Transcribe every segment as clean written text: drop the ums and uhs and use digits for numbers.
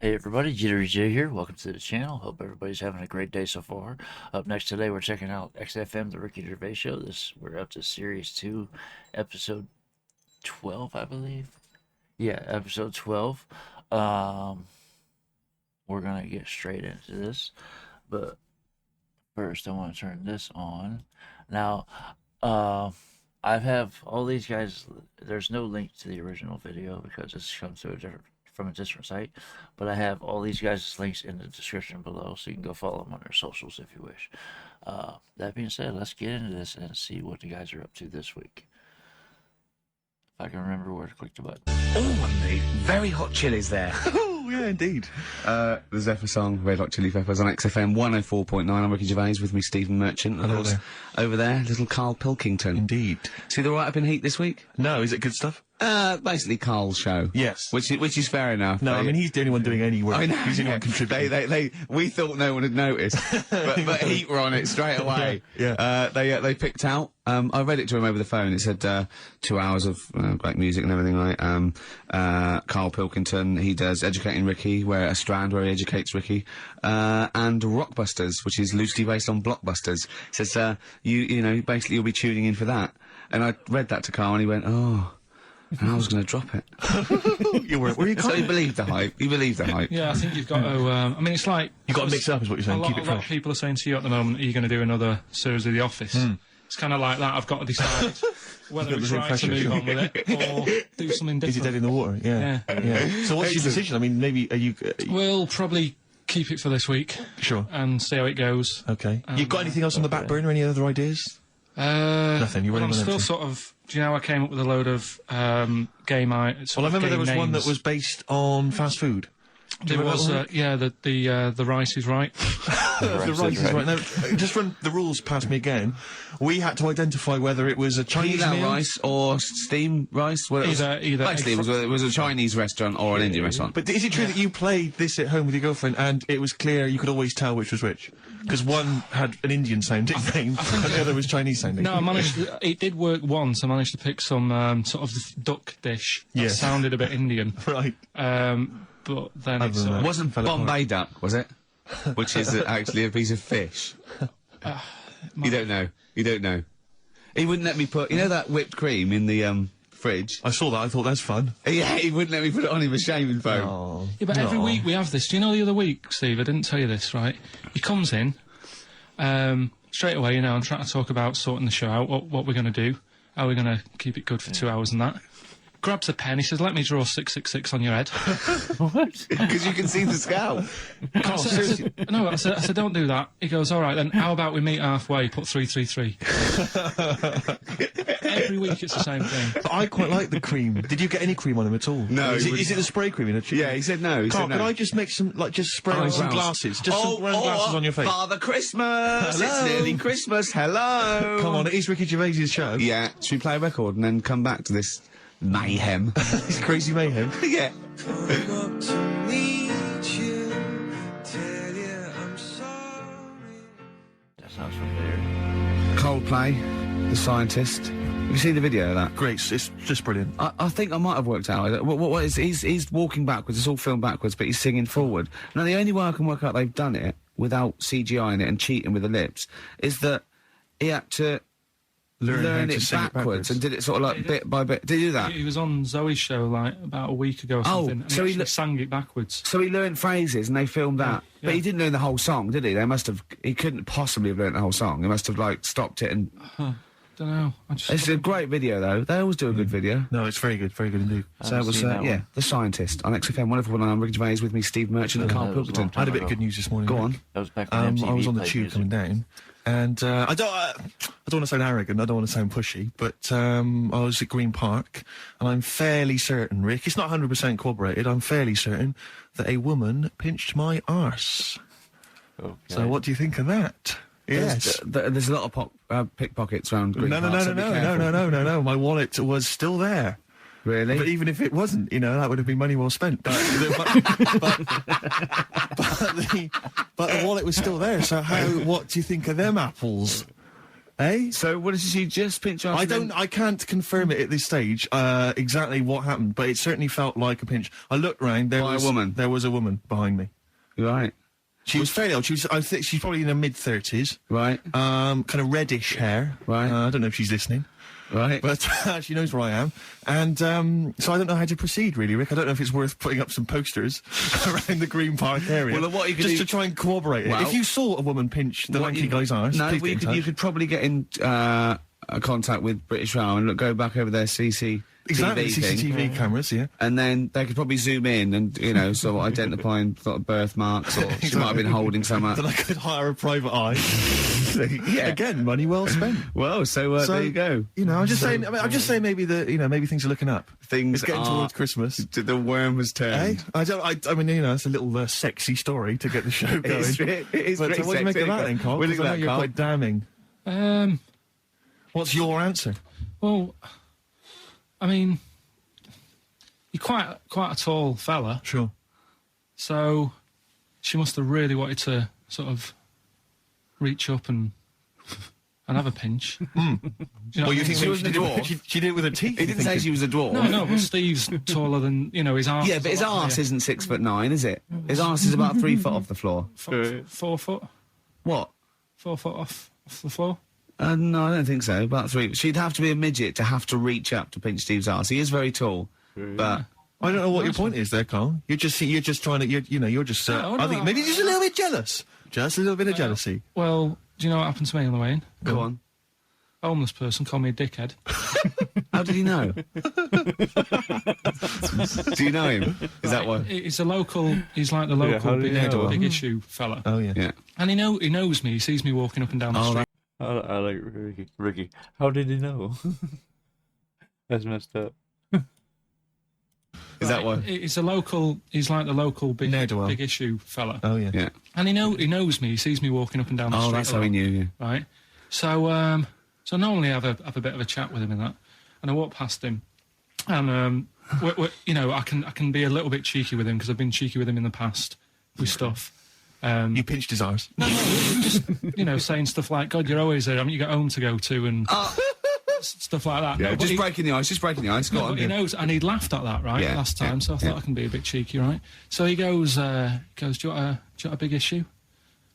Hey everybody, JitteryJay here. Welcome to the channel. Hope everybody's having a great day so far. Up next today, we're checking out XFM, the Ricky Gervais Show. We're up to Series 2, Episode 12, I believe. Yeah, Episode 12. We're gonna get straight into this, but first I want to turn this on. Now, I have all these guys. There's no link to the original video because this comes from a different site, but I have all these guys' links in the description below, so you can go follow them on their socials if you wish. That being said, let's get into this and see what the guys are up to this week. If I can remember where to click the button. Oh, mate, very hot chilies there. Oh, yeah, indeed. The Zephyr song, Red Hot Chili Peppers on XFM 104.9. I'm Ricky Gervais, with me Stephen Merchant. Hello there. Over there, little Karl Pilkington. Indeed. See the write-up in Heat this week? No, is it good stuff? Basically Karl's show. Yes. Which is fair enough. No, I mean, he's the only one doing any work. I know. He's the only one contributing. We thought no one had noticed, but Heat were on it straight away. Yeah. They picked out. I read it to him over the phone. It said 2 hours of great music and everything, right? Karl Pilkington, he does Educating Ricky, where a strand where he educates Ricky, and Rockbusters, which is loosely based on Blockbusters. Says you know, basically you'll be tuning in for that. And I read that to Karl, and he went, oh. And I was going to drop it. You were you So he believed the hype. He believed the hype. Yeah, I think you've got to. I mean, it's like You've got to mix it up, is what you're saying. Keep it a lot of fresh. people are saying to you at the moment, "Are you going to do another series of The Office?" It's kind of like that. I've got to decide whether Got it's the same right to pressure, move sure. on with it or do something Is he different. dead in the water? Yeah. Yeah. So what's your decision? I mean, maybe, are you... We'll probably keep it for this week Sure. and see how it goes. Okay. You've got anything else on the back burner? Any other ideas? Nothing. You're Well, running I'm on still empty. sort of. Do you know I came up with a load of game items? Well, I remember there was one that was based on fast food. There was, yeah, the rice is right. The rice is right. Now, just run the rules past me again. We had to identify whether it was a Chinese Pilau meal. rice or steam rice? Well, Either basically, it was a Chinese restaurant or an Indian restaurant. But is it true that you played this at home with your girlfriend and it was clear you could always tell which was which? Because one had an Indian sounding name and the other was Chinese sounding. No, I managed to, it did work once. I managed to pick some sort of duck dish that Yes. sounded a bit Indian. Right. But then Other it's than sort that. of, Wasn't Fell apart. Bombay duck, was it? Which is actually a piece of fish. You don't know. You don't know. He wouldn't let me put, you know, that whipped cream in the fridge. I saw that, I thought that's fun. Yeah, he wouldn't let me put it on. He was shaming phone. Oh. yeah, but every week we have this. Do you know the other week, Steve? I didn't tell you this, right? He comes in straight away. You know, I'm trying to talk about sorting the show out, what we're going to do, how we're going to keep it good for 2 hours and that. Grabs a pen. He says, "Let me draw 666 on your head." Because you can see the scalp. I said, "Don't do that." He goes, "All right, then how about we meet halfway, put 333." Every week it's the same thing. But I quite like the cream. Did you get any cream on him at all? No, Is he it, wouldn't. is it the spray cream in a tube? Yeah, he said no. He Carl, said no. can I just make some, like, just spray on some grounds. glasses? Just some round glasses on your face. Father Christmas! Hello? It's nearly Christmas. Hello! Come on, it is Ricky Gervais' show. Yeah, should we play a record and then come back to this mayhem? It's crazy mayhem. Yeah. Up to meet you, tell you I'm sorry. That sounds familiar. Coldplay, The Scientist. Have you seen the video of that? Great, it's just brilliant. I think I might have worked out. What is, he's walking backwards, it's all filmed backwards, but he's singing forward. Now, the only way I can work out they've done it without CGI in it and cheating with the lips is that he had to Learn how learn to it sing it backwards and did it sort of like bit by bit. Did he do that? He was on Zoe's show like about a week ago or Oh, something, and so he he actually sang it backwards. So he learned phrases and they filmed that. Yeah. But he didn't learn the whole song, did he? They must have... He couldn't possibly have learned the whole song. He must have, like, stopped it and... Don't know. I just It's a great video, though. They always do a good video. No, it's very good indeed. So it was, seen that yeah, one. The Scientist on XFM. Wonderful one. I'm Ricky Gervais, with me Steve Merchant and Karl that was a long Pilkington. I had a bit ago. of good news this morning. Go Rick. on. That was back when MTV I was on the played tube music. coming down, and I don't want to sound arrogant, I don't want to sound pushy, but I was at Green Park, and I'm fairly certain, Rick, it's not 100% corroborated, I'm fairly certain that a woman pinched my arse. Okay. So what do you think of that? Yes. There's a lot of pickpockets around Green No, Park, so be careful. no. My wallet was still there. Really? But even if it wasn't, you know, that would have been money well spent. But the wallet was still there. So what do you think of them apples? Eh? So what did she just pinch you? I can't confirm it at this stage, exactly what happened, but it certainly felt like a pinch. I looked round, there was a woman behind me. Right. She was fairly old. I think she's probably in her mid-30s. Right. Kind of reddish hair. Right. I don't know if she's listening. Right. But she knows where I am. And so I don't know how to proceed, really, Rick. I don't know if it's worth putting up some posters around the Green Park area. Well, what you could just do- to try and corroborate it. Well, if you saw a woman pinch the lanky guy's arse, No, please well, get in touch. you could probably get in contact with British Rail and go back over their CCTV Exactly, thing. CCTV cameras, yeah. And then they could probably zoom in and, you know, sort of identifying sort of birthmarks, or she might have been holding some up. Then I could hire a private eye. Yeah. Again, money well spent. Well, so there you go. You know, I'm just saying. I mean, I'm just saying. Maybe maybe things are looking up. Things It's getting are- towards Christmas. The worm has turned. I mean, you know, it's a little sexy story to get the show going. It is But pretty what do you make sexy. of that, then, Carl? What do you 'Cause I know think of that, you're Carl? quite damning. What's your answer? Well, I mean, you're quite a tall fella, Sure. so she must have really wanted to sort of reach up and have a pinch. You know Well, what you I think mean? maybe she did it? She did it with her teeth. He didn't say she was a dwarf. No, but Steve's taller than his arse. Yeah, but his arse isn't 6'9", is it? His arse is about 3 foot off the floor. 4 foot. What? 4 foot off the floor. No, I don't think so. About 3. She'd have to be a midget to have to reach up to pinch Steve's arse. He is very tall, but I don't know what your point is there, Carl. You're just trying to. You're just. No, I think no, maybe just a little bit jealous. Just a little bit of jealousy. Well, do you know what happened to me on the way in? go on. A homeless person called me a dickhead. How did he know? Do you know him? Is that why? He's like the local big issue fella. Oh yeah. Yeah. And he knows me. He sees me walking up and down the street. I like Ricky. How did he know? That's messed up. Is that why? He's like the local Ne'er-do-well. big issue fella. Oh yeah. Yeah. And he knows me. He sees me walking up and down the street. Oh, that's a how he lot, knew you. Right. So normally I have a bit of a chat with him in that, and I walk past him, and I can be a little bit cheeky with him because I've been cheeky with him in the past with stuff. You pinched his arse. No, just saying stuff like, "God, you're always there. Haven't you got home to go to?" and stuff like that. Yeah, No, but just he- breaking the ice. Go No, on. but he knows, and he laughed at that Yeah, last time. yeah, So I thought I can be a bit cheeky, right? So he goes, "Do you want a big issue?"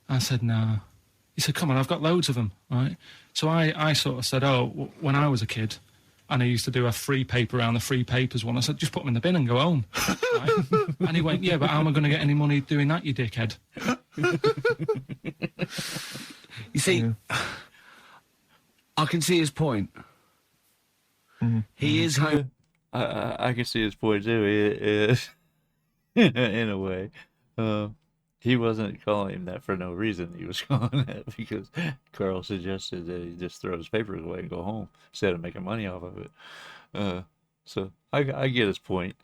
I said, "No." He said, "Come on, I've got loads of them, right?" So I sort of said, when I was a kid, and I used to do a free paper around the free papers one, I said, just put them in the bin and go home. Right? And he went, "Yeah, but how am I going to get any money doing that, you dickhead?" You see, I can see his point. He is home. I can see his point too. In a way, he wasn't calling him that for no reason. He was calling that because Carl suggested that he just throw his papers away and go home instead of making money off of it. So I get his point.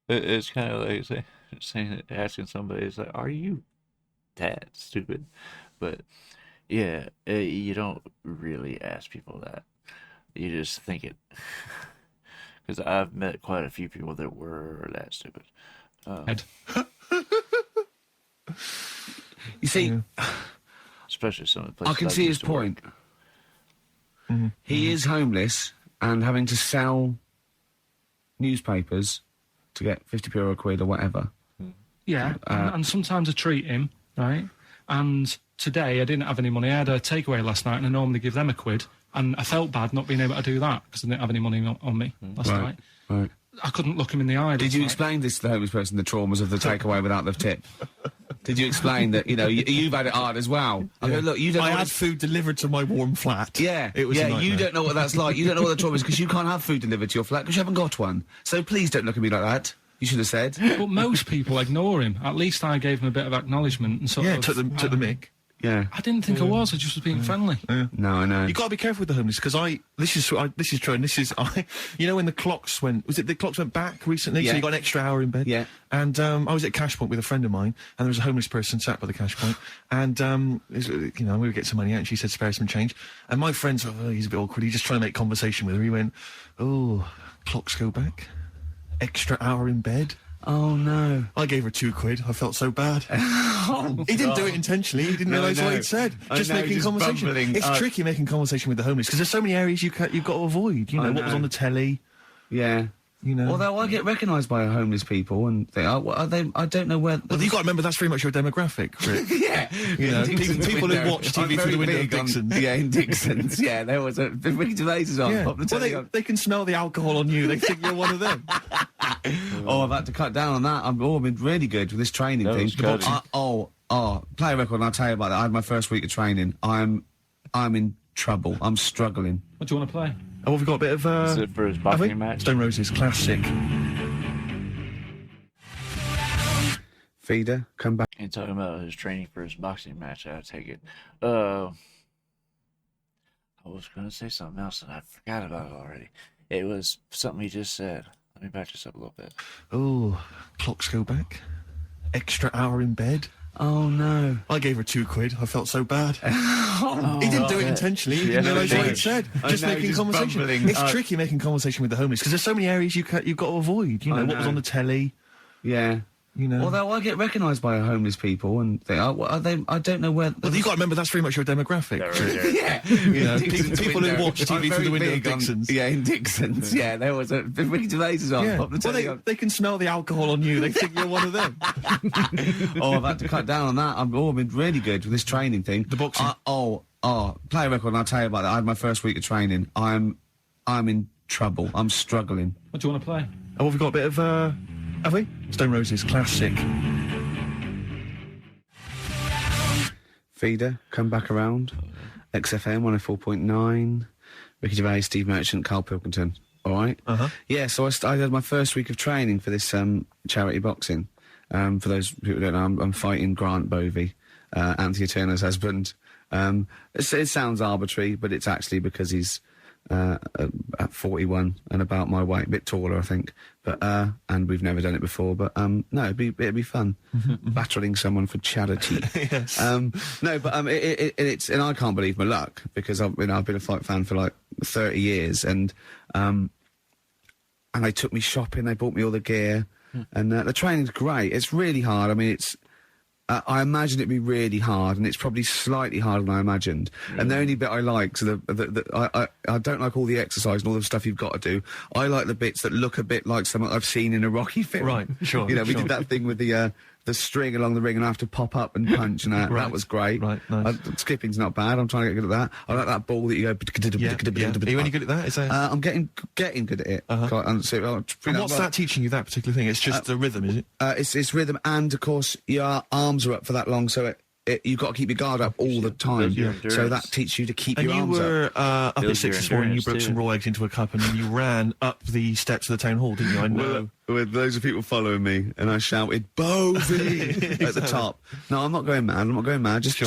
It's kind of like asking somebody, it's like, are you that stupid? But yeah, you don't really ask people that. You just think it. Because I've met quite a few people that were that stupid. You see, Especially some of the places I can I see his used to work. point. He is homeless and having to sell newspapers to get 50p or a quid or whatever. Yeah, and sometimes I treat him, right? And today I didn't have any money. I had a takeaway last night, and I normally give them a quid. And I felt bad not being able to do that because I didn't have any money on me last night. Right. I couldn't look him in the eye. Did last you night. explain this to the homeless person, the traumas of the takeaway without the tip? Did you explain that, you've had it hard as well? I go, look, you don't I know had food delivered to my warm flat. Yeah, It was a you nightmare. don't know what that's like. You don't know what the trauma is because you can't have food delivered to your flat because you haven't got one. So please don't look at me like that. You should have said. But most people ignore him. At least I gave him a bit of acknowledgement and sort Yeah, of... took the mic. Yeah. I didn't think I was. I just was being friendly. No, I know. You got to be careful with the homeless because this is true, and this is when the clocks went back recently, Yeah. so you got an extra hour in bed. Yeah. And I was at Cash Point with a friend of mine, and there was a homeless person sat by the Cash Point, and we would get some money out, and she said spare some change, and my friend's he's a bit awkward. He's just trying to make conversation with her. He went, "Oh, clocks go back, extra hour in bed." Oh no. I gave her £2. I felt so bad. Oh, He didn't do it intentionally. He didn't No, realise no. what he'd said. I Just know, making just conversation. bumbling. It's tricky making conversation with the homeless because there's so many areas you've got to avoid. You know, I what was know. on the telly. Yeah. You know. Although I get recognised by homeless people and they are they? I don't know where. Well, you got to remember that's very much your demographic, Rick. Yeah, You know, Dixon's people who window. watch TV I'm through very the window of big on- Dixon's. Yeah, in Dixon's. Yeah, there was a Ricky Gervais is on. Yeah. Pop the Well, telly on. they can smell the alcohol on you. They think you're one of them. Oh, I've had to cut down on that. I've been really good with this training That thing. was cutting. Play a record and I'll tell you about that. I had my first week of training. I'm in trouble. I'm struggling. What do you want to play? Oh, we've got a bit of. Is it for his have we? boxing match? Stone Roses classic. Feeder, come back. And talking about his training for his boxing match, I take it. I was gonna say something else and I forgot about it already. It was something he just said. Let me back this up a little bit. Oh, clocks go back. Extra hour in bed. Oh no. I gave her £2. I felt so bad. Oh, He didn't do it intentionally. He didn't Yeah, realise he what did. he'd said. I Just know, making just conversation. bumbling. It's tricky making conversation with the homeless because there's so many areas you've got to avoid. You know, I what was know. on the telly. Yeah. You know. Although I get recognised by homeless people and they are they? I don't know where. Well, you got to remember that's very much your demographic. Rick. Yeah, You know, Dixon's people who window. watch I'm TV through very the window of big on- Dixon's. Yeah, in Dixon's. Yeah, there was a Ricky Gervais is on. Yeah. Pop the Well, telly on. they can smell the alcohol on you. They think you're one of them. Oh, I've had to cut down on that. I've been really good with this training thing. The boxing. Play a record and I'll tell you about that. I had my first week of training. I'm in trouble. I'm struggling. What do you want to play? Oh, we've got a bit of. Have we? Stone Roses classic. Feeder, come back around. XFM 104.9. Ricky Gervais, Steve Merchant, Karl Pilkington. All right. Yeah. So I had my first week of training for this charity boxing. For those who don't know, I'm fighting Grant Bovey, Anthea Turner's husband. It sounds arbitrary, but it's actually because he's at 41 and about my weight, a bit taller, I think. But and we've never done it before. But no, it'd be fun battling someone for charity. Yes. No, but it's and I can't believe my luck because I've been a fight fan for like 30 years, and they took me shopping. They bought me all the gear, and the training's great. It's really hard. I mean, it's. I imagine it'd be really hard, and it's probably slightly harder than I imagined. And the only bit I like, so I don't like all the exercise and all the stuff you've got to do. I like the bits that look a bit like something I've seen in a Rocky film. Right, sure, You know, we sure. did that thing with the string along the ring, and I have to pop up and punch, and that Right, was great. right, nice. Skipping's not bad. I'm trying to get good at that. I like that ball that you go. Yeah. Are you any good at that? Is that? I'm getting good at it. Uh-huh. Quite, and what's that teaching you? That particular thing? It's just the rhythm, is it? It's rhythm, and of course your arms are up for that long, so you've got to keep your guard up all the time. Builds your So endurance. that teaches you to keep And your you arms were up at Builds 6 your this morning. You endurance broke some too. raw eggs into a cup, and then you ran up the steps of the town hall, didn't you? I know. With loads of people following me, and I shouted "Bovey" at the top. No, I'm not going mad. I'm not going mad. Just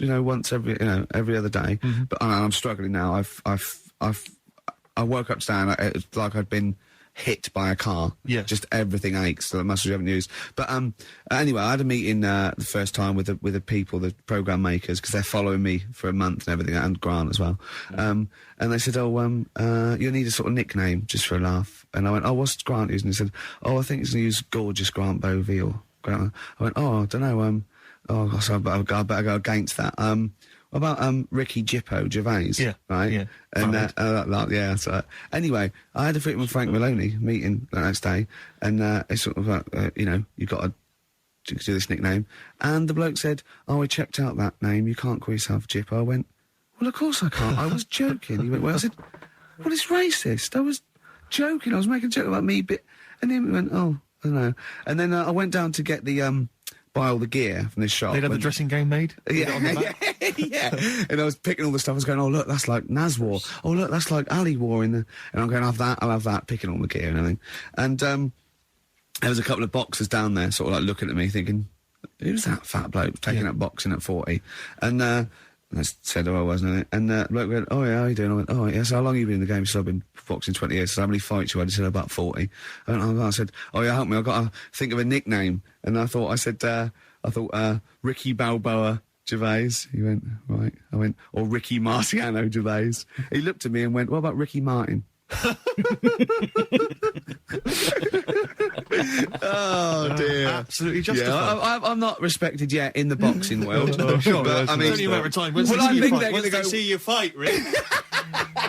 once every other day. But I'm struggling now. I woke up today, and it's like I'd been hit by a car. Yeah. Just everything aches. The muscles you haven't used. But anyway, I had a meeting the first time with the people, the program makers, because they're following me for a month and everything, and Grant as well. And they said, you need a sort of nickname just for a laugh. And I went, what's Grant using? He said, I think he's going to use Gorgeous Grant Bovey or Grant. I went, I don't know. So I better go against that. What about Ricky Gervais? Yeah, Right? yeah. And yeah. So anyway, I had a freaking with Frank Maloney meeting the next day, and it's sort of like, you've got to do this nickname. And the bloke said, I checked out that name. You can't call yourself Jippo. I went, well, of course I can't. I was joking. He went, well, I said, well, it's racist. I was joking. I was making a joke about me, and then he went, I don't know. And then I went down to get the buy all the gear from this shop. They'd had the dressing game made. Yeah. And I was picking all the stuff. I was going, look, that's like Naz War. Oh, look, that's like Ali War and I'm going, I'll have that, picking all the gear and everything. And there was a couple of boxers down there, sort of like looking at me, thinking, who's that fat bloke taking up boxing at 40? And I said who I was, and the bloke went, oh yeah, how you doing? I went, oh yeah, so how long have you been in the game? So I've been boxing 20 years. So how many fights you had? He said, about 40. I said, oh yeah, help me, I've got to think of a nickname. And I thought Ricky Balboa Gervais. He went, right. I went, or Ricky Marciano Gervais. He looked at me and went, what about Ricky Martin? Oh dear. Absolutely Yeah, justified. I'm not respected yet in the boxing world. Sure, but, I mean, it's only a matter of time. Once well, they I see you think fight- they're once going to they go. see you fight, Rick,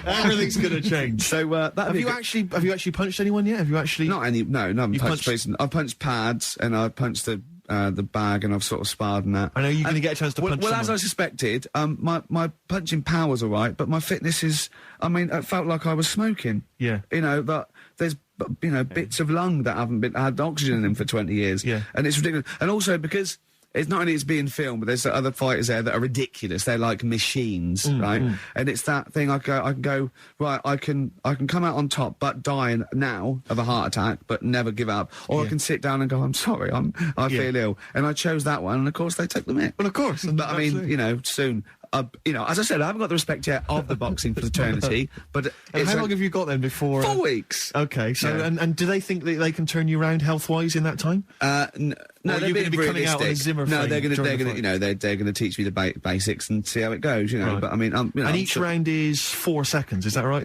everything's going to change. So Have you actually punched anyone yet? Have you actually? Not any. No, I haven't You've punched. punched- I've punched pads and I've punched the bag and I've sort of sparred and that. I know you're going to get a chance to punch Well, as I someone. suspected, my punching power's all right, but my fitness is. I mean, it felt like I was smoking. Yeah. You know, but there's bits of lung that haven't had oxygen in them for 20 years. Yeah. And it's ridiculous. And also because. It's not only it's being filmed, but there's other fighters there that are ridiculous. They're like machines, right? And it's that thing. I can go right. I can come out on top, but die now of a heart attack, but never give up. Or I can sit down and go, I'm sorry, I feel ill, and I chose that one. And of course, they took the mick. Well, of course. But I mean, soon. As I said, I haven't got the respect yet of the boxing fraternity. But And how long have you got then before? 4 weeks. Okay, so Yeah. and do they think that they can turn you around health-wise in that time? No, Or they're you're being gonna be coming out on a realistic. Zimmer No, frame they're going during the to, fight? they're going to teach me the basics and see how it goes, Right. But I mean, And I'm each sure- round is 4 seconds. Is that right?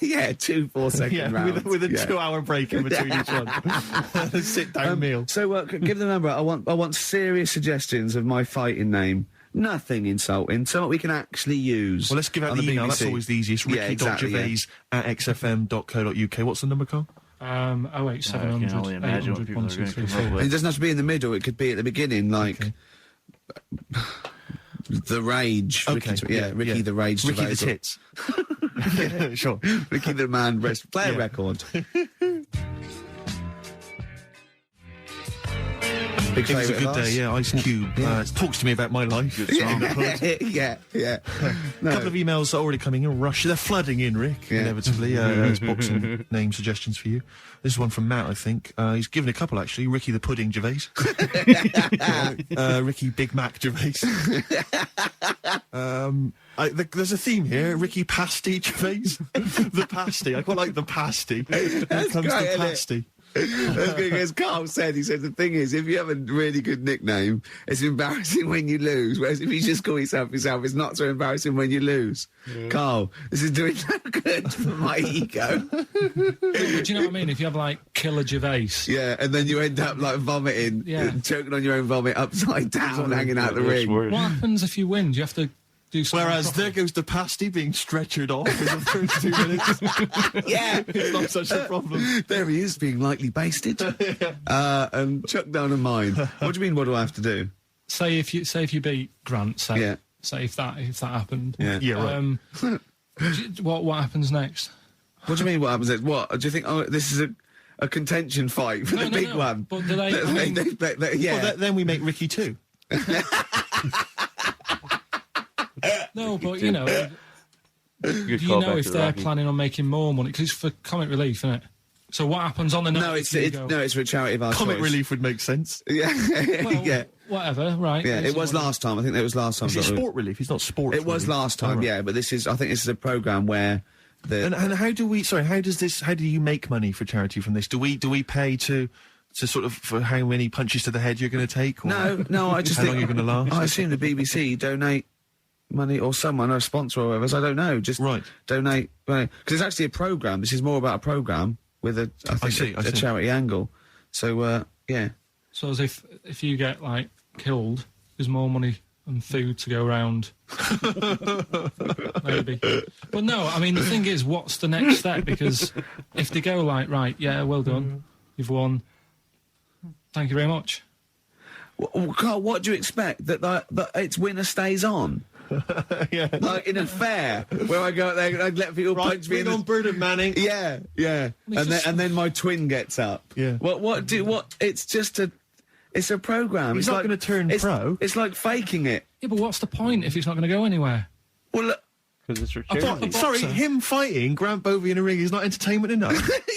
Yeah, 2 4-second Yeah, rounds. with a Yeah. 2-hour break in between each one. Sit down meal. So give the number. I want serious suggestions of my fighting name. Nothing insulting. Something we can actually use. Well, let's give out on the email. That's BBC. always the easiest. Yeah, exactly, Ricky.gervais at xfm.co.uk. What's the number, Carl? 08700 I can only imagine what 800 people are gonna come up 1234. with. It doesn't have to be in the middle. It could be at the beginning, like the Rage. Okay, Ricky the Rage. Ricky the Gervais. Tits. Yeah, sure. Ricky the Man. Play a Yeah. record. Big It was a favourite good of day, ours? yeah. Ice Cube talks to me about my life. yeah. No. A couple of emails are already coming in. Rush. They're flooding in, Rick, Yeah. inevitably. There's boxing name suggestions for you. This is one from Matt, I think. He's given a couple, actually. Ricky the Pudding Gervais. Ricky Big Mac Gervais. There's a theme here. Ricky Pasty Gervais. The pasty. I quite like the pasty. Here That's comes great, the isn't it? pasty. That's good, as Carl said, he said the thing is, if you have a really good nickname, it's embarrassing when you lose. Whereas if you just call yourself, it's not so embarrassing when you lose. Carl, this is doing no good for my ego. But do you know what I mean? If you have like Killer Gervais, Yeah, and then you end up like vomiting, Yeah. choking on your own vomit upside down, hanging out the That's ring. worse. what happens if you win? Do you have to do something? Whereas proper? there goes the pasty being stretchered off in the first 2 minutes. Yeah. It's not such a problem. There he is, being lightly basted, and chucked down a mine. What do you mean? What do I have to do? say if you beat Grant, say, Yeah. say if that happened, Yeah. Yeah, right. what happens next? What do you mean? What happens? What do you think? Oh, this is a contention fight for the big one. But do they? I mean, Yeah. Well, then we make Ricky 2. no, but you know, Good do you call know back if to they're Rocky. planning on making more money? Because it's for comic relief, isn't it? So what happens on the night? No, if you go, it's for a charity of our Comic choice. relief would make sense. Yeah, well, yeah, whatever, right? yeah. It was Someone- last time. I think it was last time. Is it sport relief? He's not sports It was relief. last time. Oh, right. Yeah, but this is. I think this is a program where the. And how do we? Sorry, how do you make money for charity from this? Do we pay to sort of for how many punches to the head you're going to take? Or No. I just how think long you're going to last? I assume the BBC donate money or someone or a sponsor or whatever. I don't know. Just Right. donate because it's actually a program. This is more about a program with a I think I see. charity angle. So yeah. So as if you get like killed, there's more money and food to go around. Maybe. But no, I mean the thing is, what's the next step? Because if they go like, right, yeah, well done, you've won. Thank you very much. Well, Carl, what do you expect? That its winner stays on? Yeah. Like in a fair where I go out there and I'd let people punch me in Bring on the... Bernard Manning. Yeah. And then my twin gets up. Yeah. It's just it's a program. He's It's not like- gonna turn it's- pro. It's like faking it. Yeah, but what's the point if it's not going to go anywhere? Well, look, Because it's for I thought charity. the Sorry, boxer- him fighting Grant Bovey in a ring is not entertainment enough.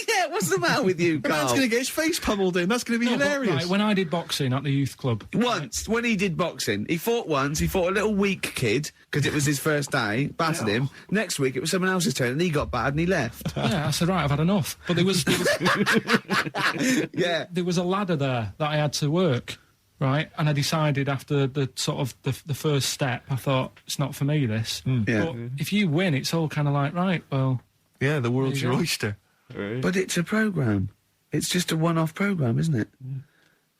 yeah, what's the matter with you, The man's Carl? going to get his face pummeled in. That's going to be No, but, hilarious. right, when I did boxing at the youth club, Once, when he did boxing, he fought once, he fought a little weak kid, because it was his first day, battered him. Next week, it was someone else's turn, and he got battered and he left. yeah, I said, right, I've had enough. But there was Yeah. there was a ladder there that I had to work, right? And I decided after the sort of the first step, I thought, it's not for me, this. Yeah. But if you win, it's all kind of like, right, well, Yeah, the world's There you your go. oyster. Right. But it's a program. It's just a one-off program, isn't it?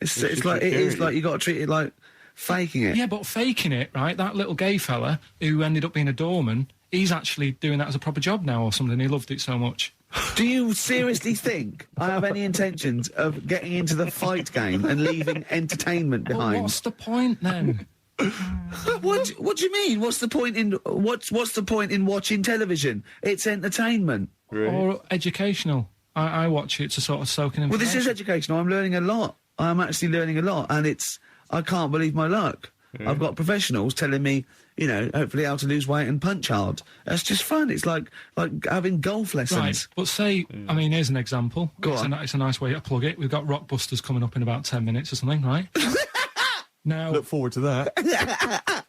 It's just like it is security. like you got to treat it like faking it. Yeah, but faking it, right? That little gay fella who ended up being a doorman, he's actually doing that as a proper job now or something. He loved it so much. Do you seriously think I have any intentions of getting into the fight game and leaving entertainment Well, behind? what's the point then? What do you mean? What's the point in what's the point in watching television? It's entertainment. Or educational? I watch it to sort of soak in Well, information. this is educational. I'm learning a lot. I'm actually learning a lot, and I can't believe my luck. I've got professionals telling me, you know, hopefully how to lose weight and punch hard. That's just fun. It's like having golf lessons. Right, but say, I mean, here's an example. Go on. It's a nice way to plug it. We've got Rockbusters coming up in about 10 minutes or something, right? Now, Look forward to that.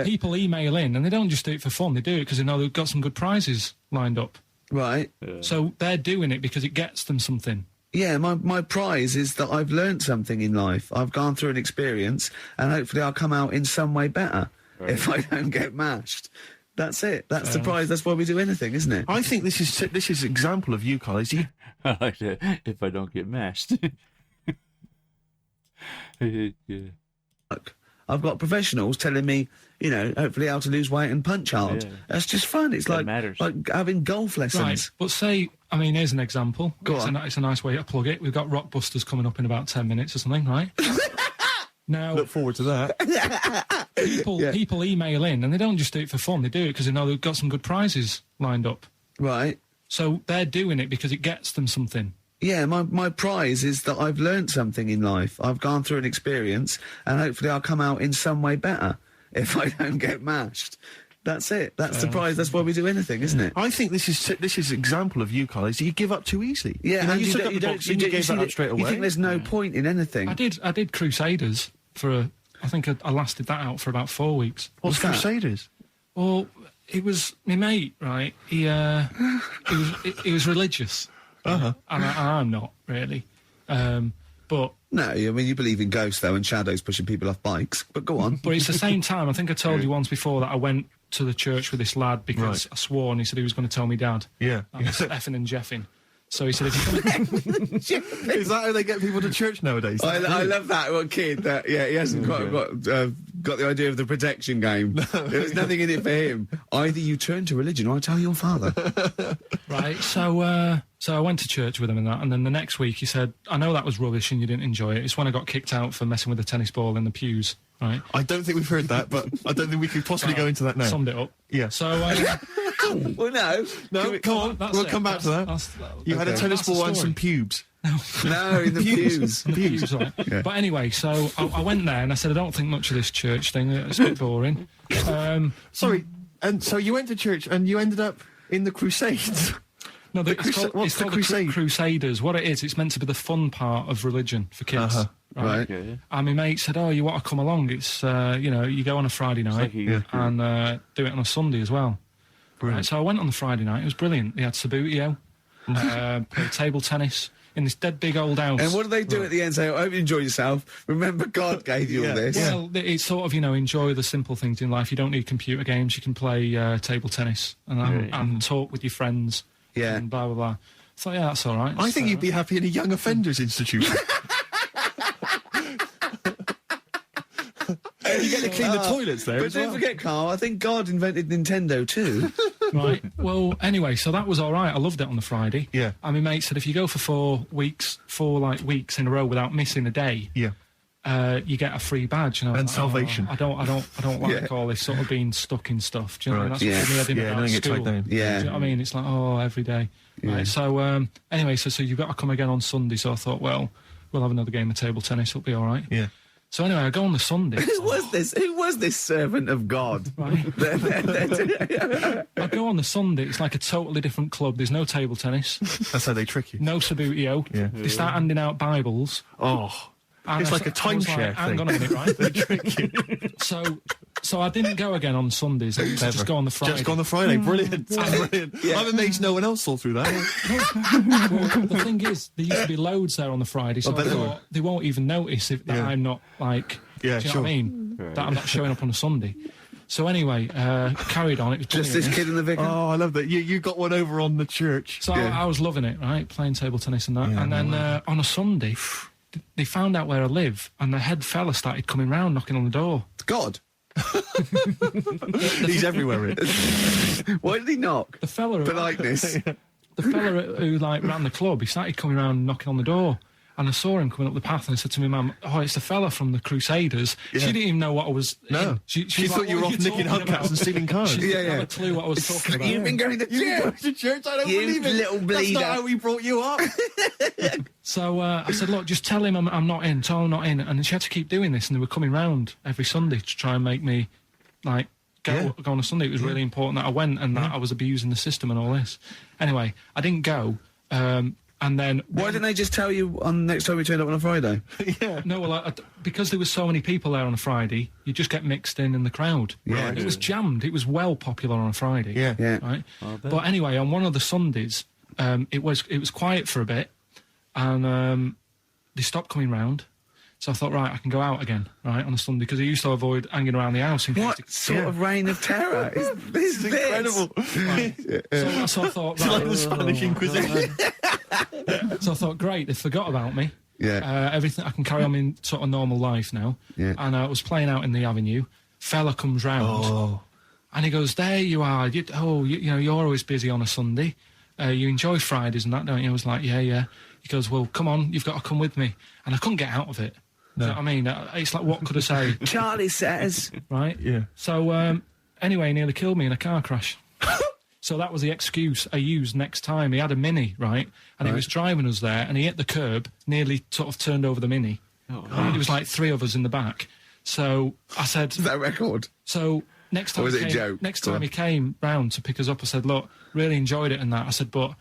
people email in, and they don't just do it for fun. They do it because they know they've got some good prizes lined up. Right. So they're doing it because it gets them something. Yeah, my prize is that I've learnt something in life. I've gone through an experience, and hopefully I'll come out in some way better if I don't get mashed. That's it. That's the prize. That's why we do anything, isn't it? I think this is example of you, Carl. Is you I like that. If I don't get mashed. Yeah. Look, I've got professionals telling me, you know, hopefully how to lose weight and punch hard. Yeah. That's just fun. It's That like matters. having golf lessons. Right, but say, I mean, here's an example. Go on. It's a nice way to plug it. We've got Rockbusters coming up in about 10 minutes or something, right? Now, look forward to that. people email in, and they don't just do it for fun. They do it because they know they've got some good prizes lined up. Right. So they're doing it because it gets them something. Yeah, my prize is that I've learnt something in life. I've gone through an experience, and hopefully I'll come out in some way better if I don't get mashed. That's it. That's the prize. That's why we do anything, isn't it? I think this is example of you, Carl. Is you give up too easy. Yeah, you know, and you took don't- up the don't- boxing, you don't- gave see that up that- straight You away. think there's no point in anything? I did Crusaders for I think I lasted that out for about 4 weeks. What's that? Crusaders? Well, it was my mate, right? He was religious, and I'm not really, but. No, I mean, you believe in ghosts, though, and shadows pushing people off bikes. But go on. But it's the same time. I think I told you once before that I went to the church with this lad because Right. I swore, and he said he was going to tell me dad. Yeah. I was effing and jeffing. So he said, if you're gonna... Is that how they get people to church nowadays? I love that one kid. That he hasn't got the idea of the protection game. There's nothing in it for him. Either you turn to religion, or I tell your father. Right. So I went to church with him and that, and then the next week he said, I know that was rubbish and you didn't enjoy it. It's when I got kicked out for messing with the tennis ball in the pews. Right. I don't think we've heard that, but I don't think we could possibly go into that now. Summed it up. Yeah. So Well, no. No, come on. that's We'll it. come back to that. You had a Okay. tennis That's the ball and story. some pubes. No, in the pews. The pews, right. Yeah. But anyway, so I went there and I said, I don't think much of this church thing. It's a bit boring. Sorry, and so you went to church and you ended up in the Crusades. No, The it's called, what's it's the called crusade? Crusaders. What it is, it's meant to be the fun part of religion for kids. Uh-huh. Right. Yeah, yeah. And my mate said, oh, you want to come along? It's, you know, you go on a Friday night like a youth group. and do it on a Sunday as well. Right, so I went on the Friday night. It was brilliant. They had Sabutio, played table tennis in this dead big old house. And what do they do at the end? Say, I hope you enjoy yourself. Remember, God gave you all this. Well, it's sort of, you know, enjoy the simple things in life. You don't need computer games. You can play table tennis and talk with your friends. Yeah. And blah, blah, blah. So, yeah, that's all right. I think you'd be happy in a young offenders institution. You get to clean the toilets there But as don't well. forget, Carl, I think God invented Nintendo too. Right. Well, anyway, so that was all right. I loved it on the Friday. Yeah. And my mate said if you go for 4 weeks in a row without missing a day, Yeah. you get a free badge. And, I was And like, salvation. I don't like Yeah. all this sort of being stuck in stuff. Do you know what I mean? Right. That's Yeah. what me Yeah, about don't get school. tied down. Yeah. Do you know what I mean? It's like, every day. Yeah. Right. So, anyway, so you've got to come again on Sunday. So I thought, well, we'll have another game of table tennis. It'll be all right. Yeah. So anyway, I go on the Sunday. Who was this? Who was this servant of God? Right. I go on the Sunday. It's like a totally different club. There's no table tennis, That's how they trick you. no Sabutio. Yeah. They start handing out Bibles. Oh. And It's I like a s- I was timeshare like, Hang thing. on a minute, right? They trick you. So I didn't go again on Sundays. I used to just go on the Friday. Just go on the Friday. Brilliant. Brilliant. I'm amazed no one else saw through that. Well, the thing is, there used to be loads there on the Friday, so I bet there thought they won't even notice that Yeah. I'm not like. Yeah, do you know sure. what I mean? That I'm not showing up on a Sunday. So anyway, carried on. It was Just this brilliant. kid in the vicar. Oh, I love that. You got one over on the church. So I was loving it, right? Playing table tennis and that. Yeah, and then on a Sunday, they found out where I live, and the head fella started coming round, knocking on the door. God. He's everywhere, Rick. Why did he knock? The fella, Politeness. the fella who like ran the club, he started coming round, knocking on the door. And I saw him coming up the path, and I said to my mum, "Oh, it's the fella from the Crusaders." Yeah. She didn't even know what I was. No. in. She She was thought like, you were "What off are nicking talking hubcaps about?" and stealing cars. She didn't have a clue what I was talking about. You've been going to church. to church, I don't You believe it. little That's bleeder. not how we brought you up. So I said, "Look, just tell him I'm not in. Tell him I'm not in." And she had to keep doing this, and they were coming round every Sunday to try and make me, like, go on a Sunday. It was really important that I went and that I was abusing the system and all this. Anyway, I didn't go. And then Why didn't they just tell you on next time we turned up on a Friday? no, well, because there was so many people there on a Friday, you just get mixed in the crowd. Yeah. It was jammed. It was well popular on a Friday. Yeah. Yeah. Right. But anyway, on one of the Sundays, it was quiet for a bit, and they stopped coming round. So I thought, right, I can go out again, right, on a Sunday, because I used to avoid hanging around the house. In case What sort of reign of terror is this? Incredible. So I thought, It's like right. the Spanish Inquisition. So I thought, great, they forgot about me. Yeah. Everything, I can carry on in sort of normal life now. Yeah. And I was playing out in the avenue. Fella comes round, Oh. and he goes, "There you are. You know, you're always busy on a Sunday. You enjoy Fridays and that, don't you?" I was like, yeah. He goes, "Well, come on, you've got to come with me." And I couldn't get out of it. Do you know what I mean? It's like, what could I say, Charlie says. right? Yeah. So, anyway, he nearly killed me in a car crash. So that was the excuse I used next time. He had a Mini, right? And he was driving us there, and he hit the curb, nearly sort of turned over the Mini. Right? It was like 3 of us in the back. So I said... Is that a record? So next time, Or was it a joke? Next Go time on. he came round to pick us up, I said, "Look, really enjoyed it and that." I said, "But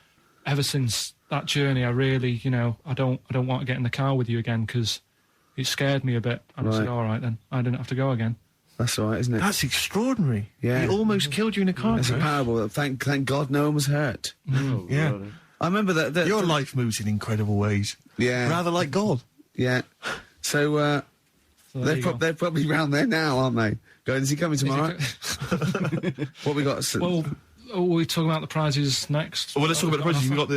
ever since that journey, I really, I don't want to get in the car with you again because it scared me a bit." And I said, Right. "All right then, I didn't have to go again." That's all right, isn't it? That's extraordinary. Yeah. He almost killed you in a car It's a crash. parable. Thank God no one was hurt. Yeah. I remember that. Your life moves in incredible ways. Yeah. Rather like God. Yeah. So, So there you go. they're probably round there now, aren't they? Going, is he coming tomorrow? Is What we got? Well, we're talking about the prizes next. Well, let's talk about the prizes. We've got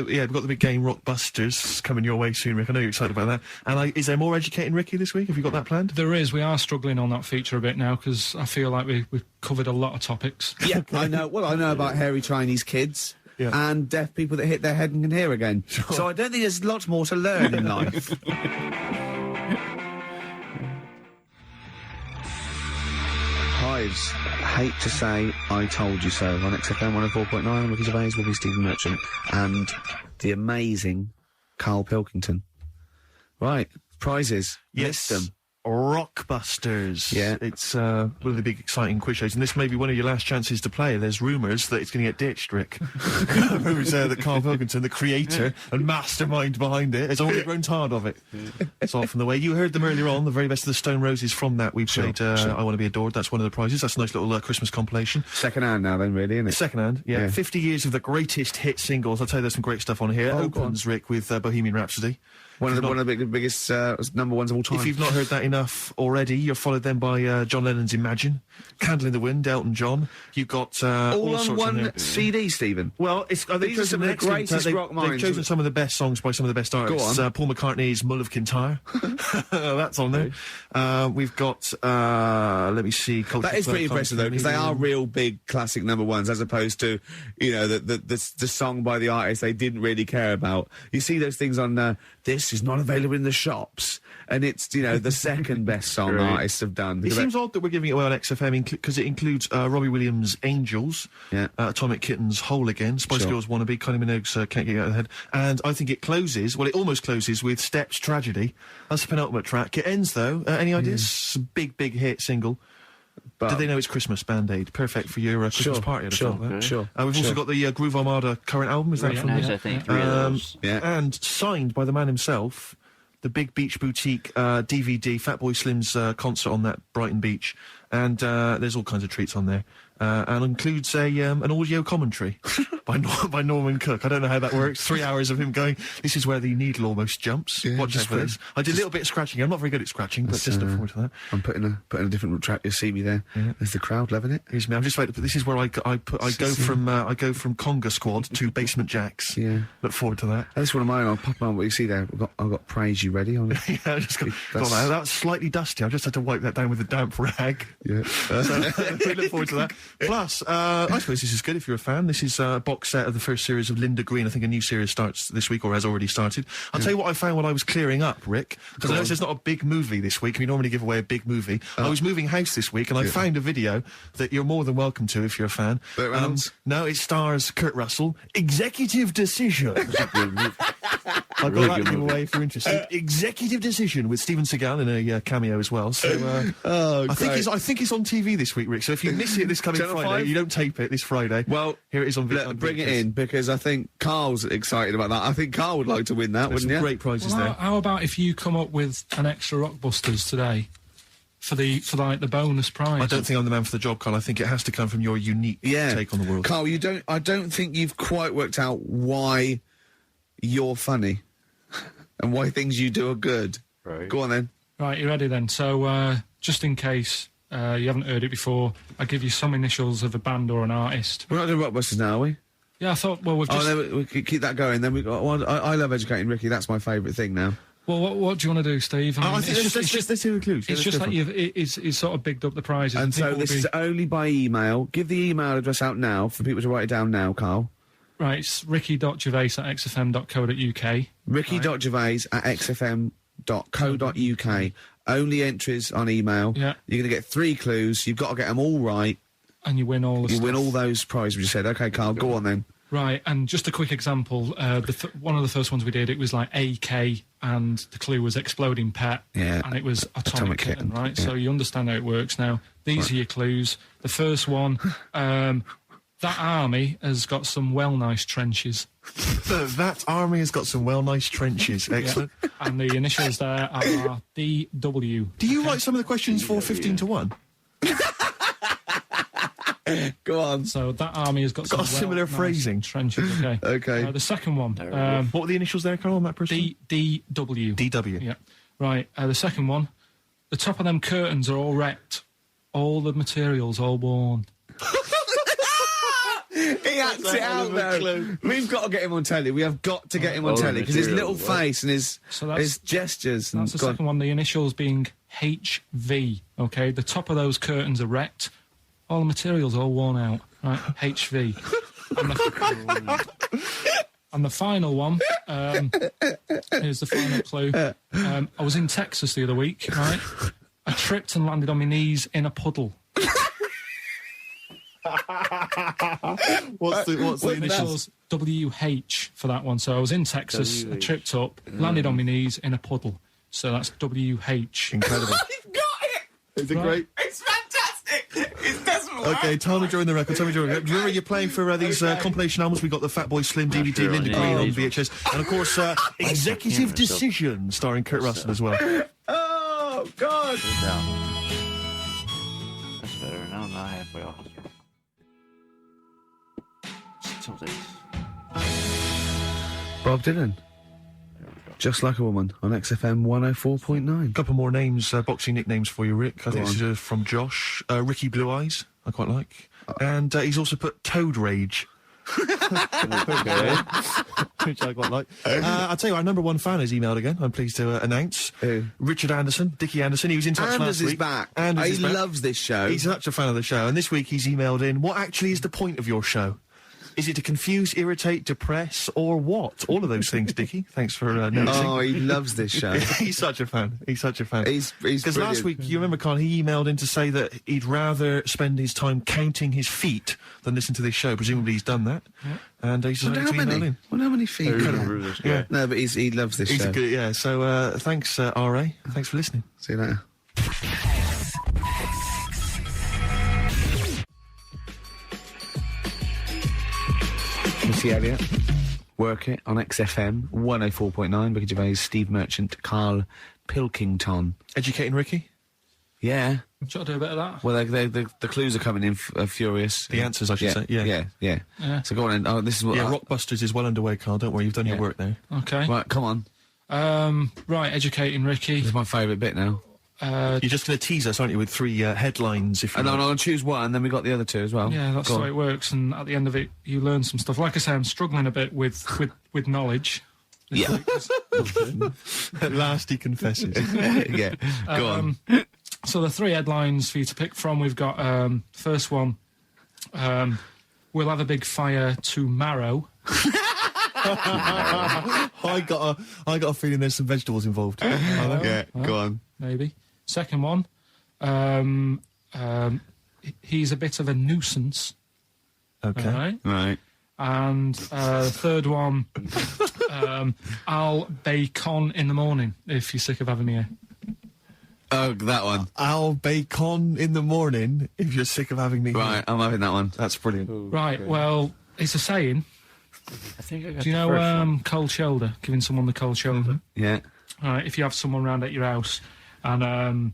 the big game, Rockbusters, coming your way soon, Rick. I know you're excited about that. And is there more Educating Ricky this week? Have you got that planned? There is. We are struggling on that feature a bit now because I feel like we've covered a lot of topics. Yeah, I know. Well, I know about hairy Chinese kids Yeah. and deaf people that hit their head and can hear again. So I don't think there's lots more to learn in life. Hives, hate to say I told you so. On XFM 104.9, Ricky Gervais will be Stephen Merchant and the amazing Karl Pilkington. Right, prizes. List them. Rockbusters. Yeah. It's one of the big exciting quiz shows, and this may be one of your last chances to play. There's rumours that it's going to get ditched, Rick. Rumours that Karl Pilkington, the creator and mastermind behind it, has already grown tired of it. It's off from the way. You heard them earlier on, the very best of the Stone Roses from that. We played I Want to Be Adored. That's one of the prizes. That's a nice little Christmas compilation. Second hand now then, really, isn't it? Second hand, yeah. Yeah. 50 years of the greatest hit singles. I'll tell you there's some great stuff on here. Oh, go Opens, Rick, with Bohemian Rhapsody. One of the biggest number ones of all time. If you've not heard that enough already, you're followed then by John Lennon's Imagine, Candle in the Wind, Elton John. You've got all on sorts one there. CD, Stephen. Well, they've These are chosen some of the excellent, greatest they've rock minds. chosen some of the best songs by some of the best artists. Go on. Paul McCartney's Mull of Kintyre. That's on there. We've got, let me see. Culture That is Club, pretty impressive though, because they are Comedy. real big classic number ones, as opposed to, the song by the artist they didn't really care about. You see those things on this is not available in the shops, and it's the second best song Right. artists have done. It Because seems odd that we're giving it away on XFM because it includes Robbie Williams' Angels, Yeah. Atomic Kitten's Whole Again, Spice Sure. Girls Wannabe, Kylie Minogue's Can't Get You Out of the Head, and I think it closes, well, it almost closes with Steps Tragedy. That's the penultimate track. It ends, though. Any ideas? It's a big, big hit single. But- Do they know it's Christmas, Band-Aid? Perfect for your Christmas Sure, party. I'd have sure, thought that. sure. We've also got the Groove Armada current album. Is that Really from Nice, there? I think. 3 of those. Yeah. And signed by the man himself, the Big Beach Boutique DVD, Fatboy Slim's concert on that Brighton beach. And there's all kinds of treats on there. and includes an audio commentary by Norman Cook. I don't know how that works. 3 hours of him going, this is where the needle almost jumps. Yeah, Watch us for this. I did a little bit of scratching. I'm not very good at scratching, but just look forward to that. I'm putting a different track. You'll see me there. Yeah. There's the crowd loving it. Here's me. I'm just waiting. This is where I go from conga squad to basement jacks. Yeah. Look forward to that. That's one of mine. I'll pop on what you see there. I've got Praise You ready on it. Yeah, I just got that. That's slightly dusty. I just had to wipe that down with a damp rag. Yeah. So we look forward to that. Plus, I suppose this is good if you're a fan. This is a box set of the first series of Linda Green. I think a new series starts this week or has already started. I'll tell you what I found while I was clearing up, Rick, because I know there's not a big movie this week. We normally give away a big movie. I was moving house this week and I found a video that you're more than welcome to if you're a fan. Burt Reynolds? No, it stars Kurt Russell. Executive Decision. I've got that to give away if you're interested. Executive Decision with Steven Seagal in a cameo as well. So I think it's on TV this week, Rick. So if you miss it this coming Channel Friday, 5? you don't tape it this Friday. Well, here it is on bring it in, because I think Carl's excited about that. I think Carl would like to win that, There's wouldn't some you? great prizes Well, there. how about if you come up with an extra Rockbusters today for the bonus prize? I don't think I'm the man for the job, Carl. I think it has to come from your unique take on the world. Carl, I don't think you've quite worked out why you're funny and why things you do are good. Right. Go on then. Right, you ready then? So, just in case you haven't heard it before, I'll give you some initials of a band or an artist. We're not doing Rockbusters now, are we? Yeah, I thought, well, we've just... Oh, no, we could keep that going. Then we got. Well, I love educating Ricky. That's my favourite thing now. Well, what do you want to do, Steve? I think let's hear the clues. It's just like it's sort of bigged up the prizes. And so this is only by email. Give the email address out now for people to write it down now, Carl. Right, it's ricky.gervais@xfm.co.uk. ricky.gervais@xfm.co.uk. Only entries on email. Yeah. You're going to get 3 clues. You've got to get them all right. And you win all the You stuff. win all those prizes we just said. Okay, Carl, go on then. Right, and just a quick example, one of the first ones we did, it was like AK, and the clue was exploding pet, Yeah. and it was atomic kitten, right? yeah. So you understand how it works now. These are your clues. The first one, that army has got some nice trenches. That army has got some nice trenches. Excellent. Yeah. And the initials there are DW. Do you write some of the questions for 15 to 1? Go on. So that army has got some a similar nice phrasing. trenches, okay. Okay. The second one, What were the initials there, Carl, on that person? DW. DW. Yeah. Right, the second one, the top of them curtains are all wrecked. All the materials all worn. He acts it out though. We've got to get him on telly. We have got to get him on telly because his little face and his gestures. That's the second one. The initials being HV. Okay, the top of those curtains are wrecked. All the materials all worn out. Right, HV. And the final one. Here's the final clue. I was in Texas the other week. Right, I tripped and landed on my knees in a puddle. What's the Initials WH for that one. So I was in Texas, I tripped up, landed on my knees in a puddle. So that's WH. Incredible. You've got it. Is it great? It's fantastic. It doesn't work. Okay, tell me during the record. Do you remember you're playing for these compilation albums? We got the Fatboy Slim DVD, sure, Linda yeah. Green on Oh. VHS, and of course Executive Decision, starring Kurt Russell as well. Oh God. Down. That's better. Now I'm not halfway off. Still this. Bob Dylan. There we go. Just Like a Woman on XFM 104.9. Couple more names, boxing nicknames for you, Rick. I think on. this is from Josh. Ricky Blue Eyes, I quite like. And he's also put Toad Rage. Okay. Which I quite like. I'll tell you, our number one fan has emailed again, I'm pleased to announce. Who? Richard Anderson, Dickie Anderson. He was in touch Anders last is week. back. Anders He is back. loves this show. He's such a fan of the show. And this week he's emailed in, what actually is the point of your show? Is it to confuse, irritate, depress, or what? All of those things, Dickie. Thanks for noticing. Oh, he loves this show. He's such a fan. He's such a fan. He's Because last week, you remember, Carl, he emailed in to say that he'd rather spend his time counting his feet than listen to this show. Presumably he's done that. And he's Wonder decided how to email many? in. Wonder how many feet? Remember this guy. Yeah. No, but he loves this He's show. a good, yeah. So thanks, R.A. Thanks for listening. See you later. Missy Elliott, Work It on XFM 104.9. Ricky Gervais, Steve Merchant, Karl Pilkington. Educating Ricky? Yeah. Should I do a bit of that? Well, the clues are coming in furious. The answers, I should say. Yeah. Yeah. So go on. Oh, this is what. Yeah, Rockbusters is well underway, Carl. Don't worry, you've done your Yeah. work there. Okay. Right, come on. Right, educating Ricky. This is my favourite bit now. You're just going to tease us, aren't you, with 3 headlines? If you And I'm like. going to choose one, then we got the other 2 as well. Yeah, that's Go the on. way it works. And at the end of it, you learn some stuff. Like I say, I'm struggling a bit with knowledge. Yeah. At last he confesses. Yeah. Go on. So the 3 headlines for you to pick from, we've got first one, we'll have a big fire tomorrow. I got a feeling there's some vegetables involved. Yeah, go on. Maybe. Second one, he's a bit of a nuisance. Okay. All right. Right. And third one, I'll bacon in the morning if you're sick of having me here. Oh, that one. I'll bacon in the morning if you're sick of having me. Right, here. I'm having that one. That's brilliant. Right, well, it's a saying. I think I got Do you the first know one. cold shoulder, giving someone the cold shoulder? Yeah. All right, if you have someone round at your house and,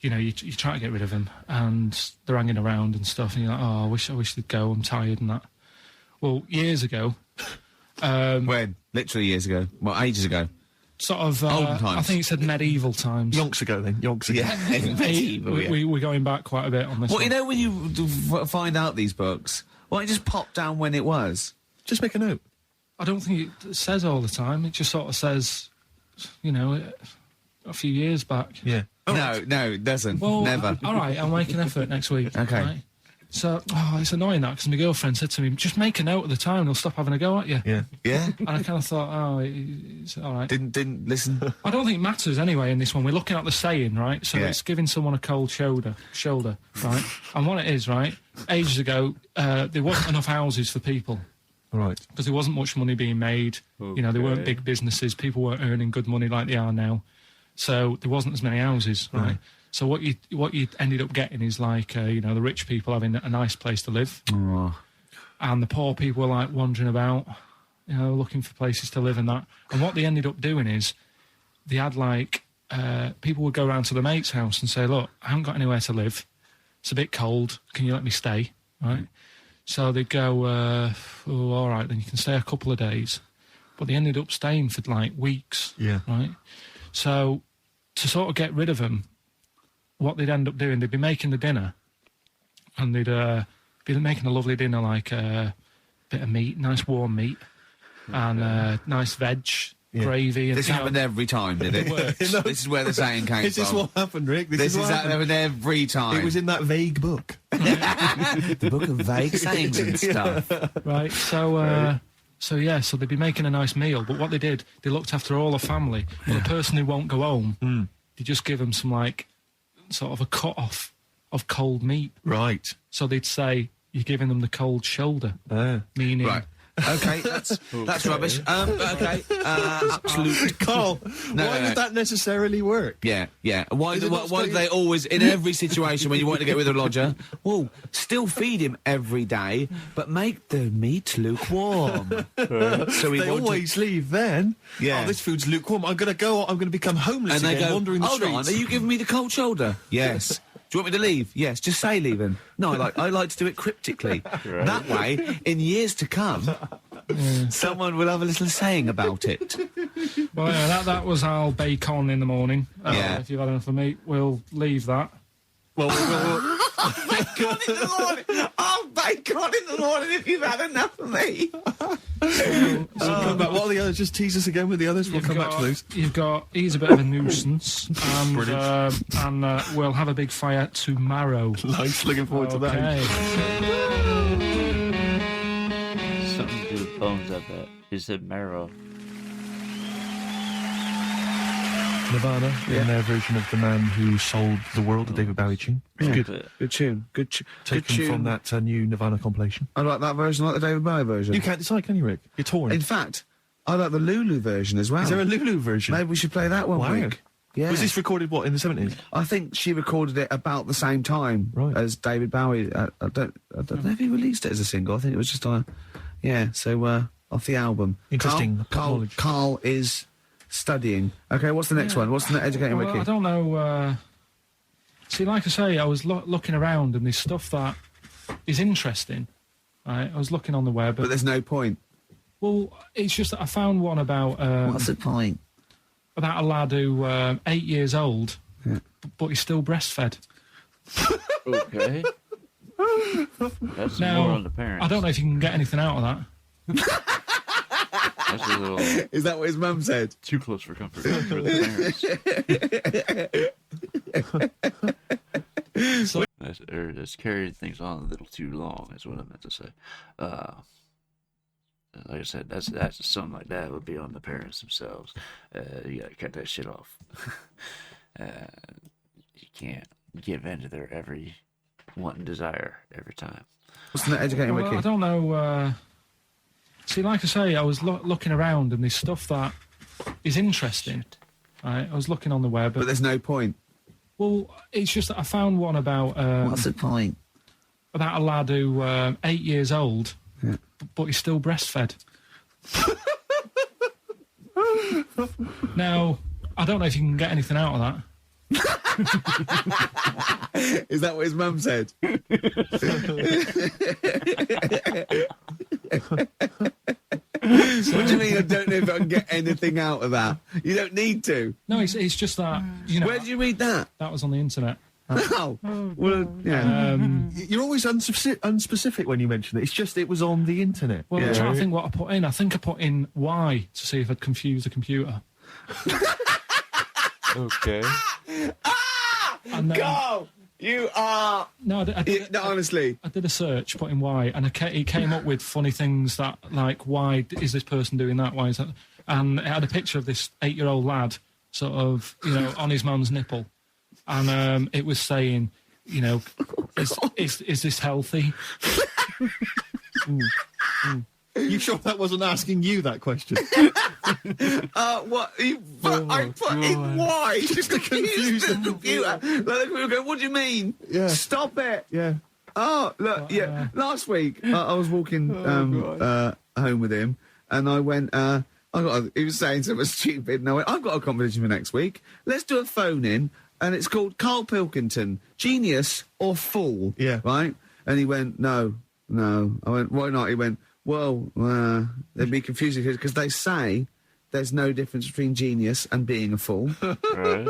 you know, you try to get rid of them and they're hanging around and stuff and you're like, oh, I wish they'd go, I'm tired and that. Well, years ago... When? Literally years ago. Well, ages ago. Sort of, Olden times. I think it said medieval times. Yonks ago, then. Yonks ago. Yeah. Medieval, yeah. We're going back quite a bit on this Well, one. you know when you find out these books, why don't you just pop down when it was? Just make a note. I don't think it says all the time. It just sort of says, you know, a few years back. Yeah. No, it doesn't. Well, Never. All right, I'll make an effort next week. Okay. Right? So, it's annoying that because my girlfriend said to me, just make a note at the time and they'll stop having a go at you. Yeah. Yeah? And I kind of thought, it's all right. Didn't listen. I don't think it matters anyway in this one. We're looking at the saying, right? So Yeah. it's giving someone a cold shoulder, right? And what it is, right? Ages ago, there wasn't enough houses for people All right. because there wasn't much money being made. You know, there weren't big businesses. People weren't earning good money like they are now. So there wasn't as many houses, right? So what you ended up getting is like, you know, the rich people having a nice place to live. Oh. And the poor people were like wandering about, you know, looking for places to live and that. And what they ended up doing is they had like, people would go around to the mate's house and say, look, I haven't got anywhere to live. It's a bit cold. Can you let me stay? Right? So they'd go, all right, then you can stay a couple of days. But they ended up staying for like weeks. Yeah. Right? So to sort of get rid of them, what they'd end up doing, they'd be making the dinner and they'd be making a lovely dinner, like a bit of meat, nice warm meat, and nice veg, gravy. And This you know, happened every time, did it? It works. This is where the saying came Is from. this what happened, Rick? This is what happened. happened every time. It was in that vague book. the book of vague sayings and stuff. Right, so they'd be making a nice meal, but what they did, they looked after all the family. But the person who won't go home, they just give them some, like, sort of a cut-off of cold meat. Right. So they'd say, you're giving them the cold shoulder, meaning... Right. Okay, that's rubbish. Okay, absolute. Carl, No, why no. does that necessarily work? Yeah. Why Is do it not why do they always, in every situation when you want to get rid of a lodger, well, still feed him every day, but make the meat lukewarm. So we They want always leave then. Yeah. Oh, this food's lukewarm. I'm going to become homeless and they again, go, wandering the hold on, streets. are you giving me the cold shoulder? Yes. Do you want me to leave? Yes, just say leaving. No, I like to do it cryptically. That way, in years to come, someone will have a little saying about it. Well, yeah, that was our bacon in the morning. Yeah. If you've had enough of meat, we'll leave that. Well, Bacon in the morning! Oh, bacon in the morning if you've had enough of me! come back. What are the others? Just tease us again with the others. We'll come back to those. You've got, he's a bit of a nuisance, and we'll have a big fire tomorrow. Nice. Looking forward to that. Okay. Something to do with bones, I bet. He said marrow. Nirvana in their version of The Man Who Sold the World, the David Bowie tune. It's Yeah. good. Good tune. Good Taken tune. from that new Nirvana compilation. I like that version, I like the David Bowie version. You can't decide, can you, Rick? You're torn. In fact, I like the Lulu version as well. Is there a Lulu version? Maybe we should play that one Wow. week. Yeah. Was this recorded, what, in the 70s? I think she recorded it about the same time Right. as David Bowie. I don't know if he released it as a single. I think it was just on. Yeah. So off the album. Interesting knowledge. Carl is studying. Okay. What's the next one? What's the educating Well, Ricky? I don't know. See, like I say, I was looking around and there's stuff that is interesting. Right? I was looking on the web. But there's no point. Well, it's just that I found one about... What's the point? About a lad who 8 years old, but he's still breastfed. Okay. That's Now, more on the parents. I don't know if you can get anything out of that. That's a little Is that what his mum said? too close for comfort for the parents. So, That's carrying things on a little too long, is what I meant to say. Like I said, that's something like that would be on the parents themselves. You gotta cut that shit off. You can't give in to their every want and desire every time. What's the educating well, Ricky? I don't know. See, like I say, I was looking around and there's stuff that is interesting. Right? I was looking on the web. But there's no point. Well, it's just that I found one about... What's the point? About a lad who 8 years old, but he's still breastfed. Now, I don't know if you can get anything out of that. Is that what his mum said? What do you mean I don't know if I can get anything out of that? You don't need to. No, it's just that, you know... Where did you read that? That was on the internet. Oh, well, yeah. You're always unspecific when you mention it. It's just it was on the internet. Well, I'm trying to think what I put in. I think I put in Y to see if I'd confused the computer. Okay. And then, Go! You are... No, No, honestly. I did a search, put in Y, and it came up with funny things that, like, why is this person doing that? Why is that? And it had a picture of this 8-year-old lad, sort of, you know, on his mum's nipple. And it was saying, you know, is this healthy? You sure that wasn't asking you that question? What? I put in why? Just to confuse the computer. Like, the computer go, what do you mean? Yeah. Stop it. Yeah. Oh, look, yeah. Last week, I was walking home with him, and I went, he was saying something stupid, and I went, I've got a competition for next week. Let's do a phone-in, and it's called Karl Pilkington, Genius or Fool. Yeah. Right? And he went, no. I went, why not? He went, well, they'd be confusing because they say there's no difference between genius and being a fool. Right.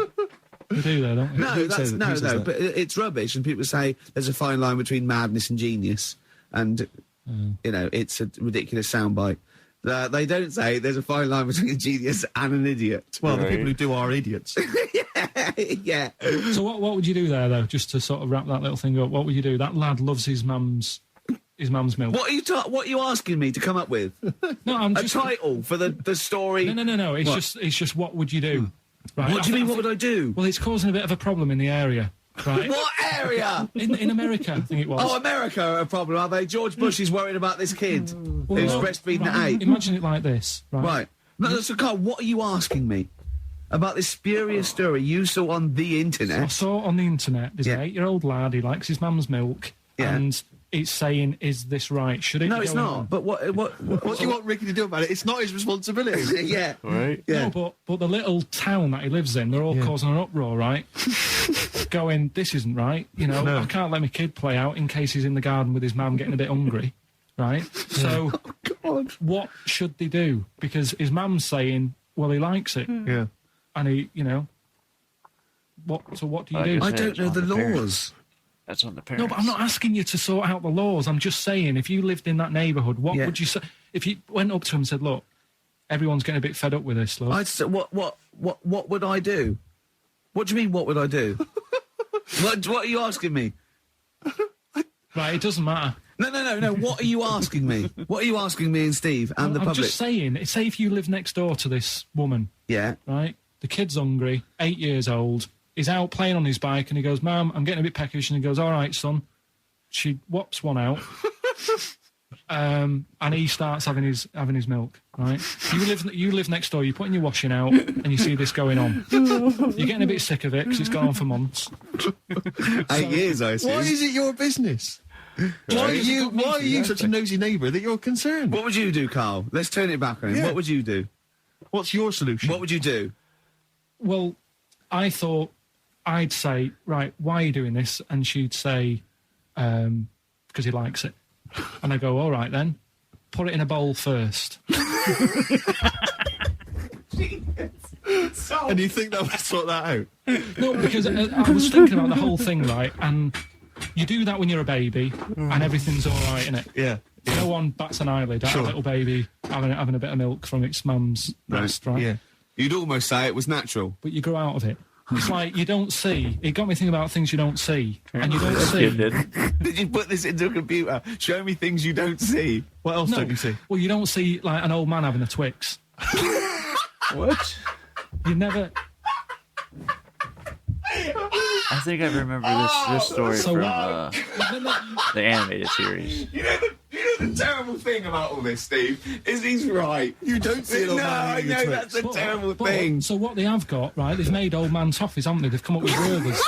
We do though, don't we? No, that's says that? but it's rubbish. And people say there's a fine line between madness and genius, and you know it's a ridiculous soundbite. They don't say there's a fine line between a genius and an idiot. Well, the Right. people who do are idiots. Yeah. So what would you do there, though, just to sort of wrap that little thing up? What would you do? That lad loves his mum's milk. What are you asking me to come up with? No, I'm A just... title for the story? No. It's just what would you do? Right? What do you mean? What would I do? Well, it's causing a bit of a problem in the area, right? What area? In America, I think it was. Oh, America are a problem, are they? George Bush is worried about this kid Well, who's no, breastfeeding right, at 8. Imagine it like this, right? Right. No, so Carl, what are you asking me about this spurious story you saw on the I internet? saw on the internet, there's Yeah. an 8-year-old lad, he likes his mum's milk, Yeah. and it's saying, is this right? Should it No, be it's going not. on? But what What do you want Ricky to do about it? It's not his responsibility. yeah. Right. Yeah. No, but the little town that he lives in, they're all causing an uproar, right? Going, this isn't right. You know, No. I can't let my kid play out in case he's in the garden with his mum getting a bit hungry, right? So, God. what should they do? Because his mum's saying, well, he likes it, Yeah. and he, you know, what? So what do you Like do? I I said, don't it's know on the the parents. laws. That's on the parents. No, but I'm not asking you to sort out the laws. I'm just saying, if you lived in that neighbourhood, what Yeah. would you say? If you went up to him and said, look, everyone's getting a bit fed up with this, look. I'd say, what would I do? What do you mean? What would I do? What are you asking me? Right, it doesn't matter. No. What are you asking me? What are you asking me and Steve and the I'm public? just saying, say if you live next door to this woman, Yeah. right? The kid's hungry, 8 years old, he's out playing on his bike and he goes, Mum, I'm getting a bit peckish, and he goes, all right, son. She whops one out. And he starts having his milk, right? You live next door, you're putting your washing out and you see this going on. You're getting a bit sick of it because it's gone on for months. 8 years, I assume. Why is it your business? Why are you such a nosy neighbour that you're concerned? What would you do, Carl? Let's turn it back on him. Yeah. What would you do? What's your solution? What would you do? Well, I thought I'd say, right, why are you doing this? And she'd say, because he likes it. And I go, all right then, put it in a bowl first. And you think that would sort that out? No, because I was thinking about the whole thing, right? And you do that when you're a baby, and everything's all right, innit? Yeah. No one bats an eyelid at a little baby having a bit of milk from its mum's breast, right? Yeah. You'd almost say it was natural. But you grow out of it. It's like you don't see. It got me thinking about things you don't see, and you don't see. Did you put this into a computer? Show me things you don't see. What else don't you see? Well, you don't see like an old man having a Twix. What? You never. I think I remember this story So from what? the animated series. You know the terrible thing about all this, Steve, is he's right. You don't see an old No, man I eating a know Twix. that's a terrible But- thing. So what they have got, right? They've made old man toffees, haven't they? They've come up with Werther's.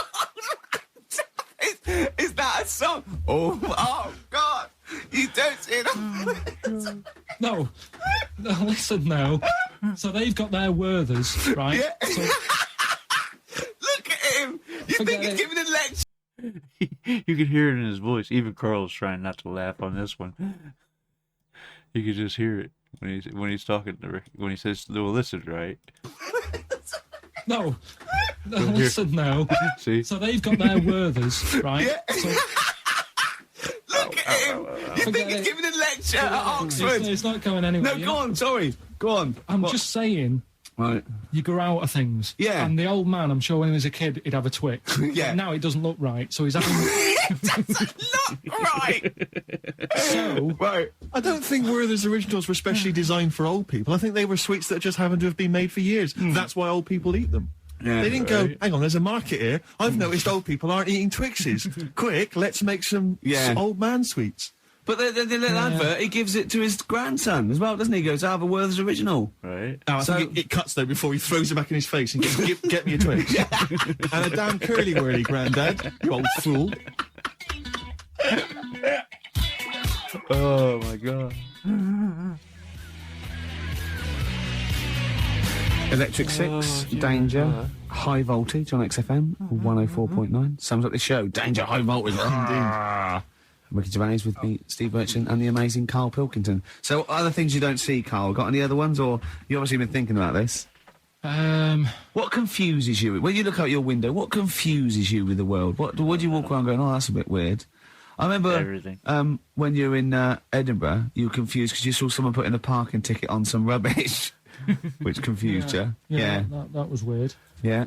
Is that a song? Oh God! You don't see it. No, listen now. So they've got their Werther's, right? Yeah. So, Look at him. You Forget think he's it. giving a lecture? You could hear it in his voice. Even Carl's trying not to laugh on this one. You could just hear it when he's talking to Rick, when he says, "No, listen, right?" no, listen now. See? So they've got their Werther's, right? Yeah. So, Look at him. You Forget think he's it. giving a lecture at Oxford? it's not going anywhere. No, yeah? go on. Sorry. Go on. I'm What? just saying. Right. You grow out of things. Yeah. And the old man, I'm sure when he was a kid, he'd have a Twix. Yeah. But now it doesn't look right, so he's having... Not right. So, Right. I don't think Werther's originals were specially designed for old people. I think they were sweets that just happened to have been made for years. That's why old people eat them. Yeah. They didn't go, hang on, there's a market here. I've noticed old people aren't eating Twixes. Quick, let's make some Yeah. old man sweets. But the little advert, he gives it to his grandson as well, doesn't he? He goes, I have a Werther's original. Right? Now, I think it cuts, though, before he throws it back in his face and goes, get me a Twix. And a damn curly-whirly, Grandad, you old fool. Oh my god. Electric Six, Danger, High Voltage on XFM, 104.9. Sums up the show. Danger, High Voltage. Indeed. Ricky Gervais with me, Steve Burchin, and the amazing Karl Pilkington. So, other things you don't see, Karl? Got any other ones, or you obviously been thinking about this? What confuses you when you look out your window? What confuses you with the world? What do you walk around going? Oh, that's a bit weird. I remember Everything. when you were in Edinburgh, you were confused because you saw someone putting a parking ticket on some rubbish, which confused you. Yeah, that was weird. yeah.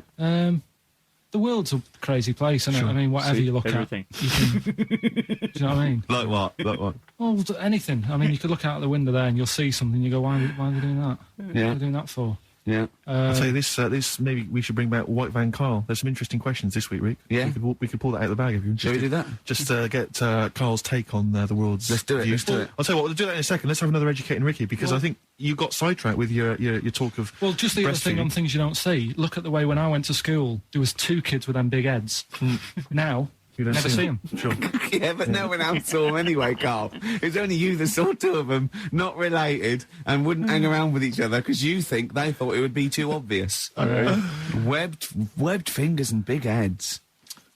The world's a crazy place, isn't it? I mean, whatever See, you look everything. at, you can... do you know what I mean? Like what? Like what? Well, anything. I mean, you could look out the window there and you'll see something. You go, why are they doing that? What Yeah. are they doing that for? Yeah. I'll tell you this, maybe we should bring back White Van Carl. There's some interesting questions this week, Rick. Yeah. We could pull that out of the bag if you Shall we do that? Just get Carl's take on the world's Let's do it, views. let's do it. I'll tell you what, we'll do that in a second. Let's have another Educating Ricky, because I think you got sidetracked with your talk of Well, just the other thing breastfeeding. on things you don't see. Look at the way when I went to school, there was 2 kids with them big heads. Now, You don't never see them. Sure. Yeah, but no one else saw them anyway, Carl. It's only you that saw 2 of them, not related, and wouldn't hang around with each other because you think they thought it would be too obvious. Webbed fingers and big heads.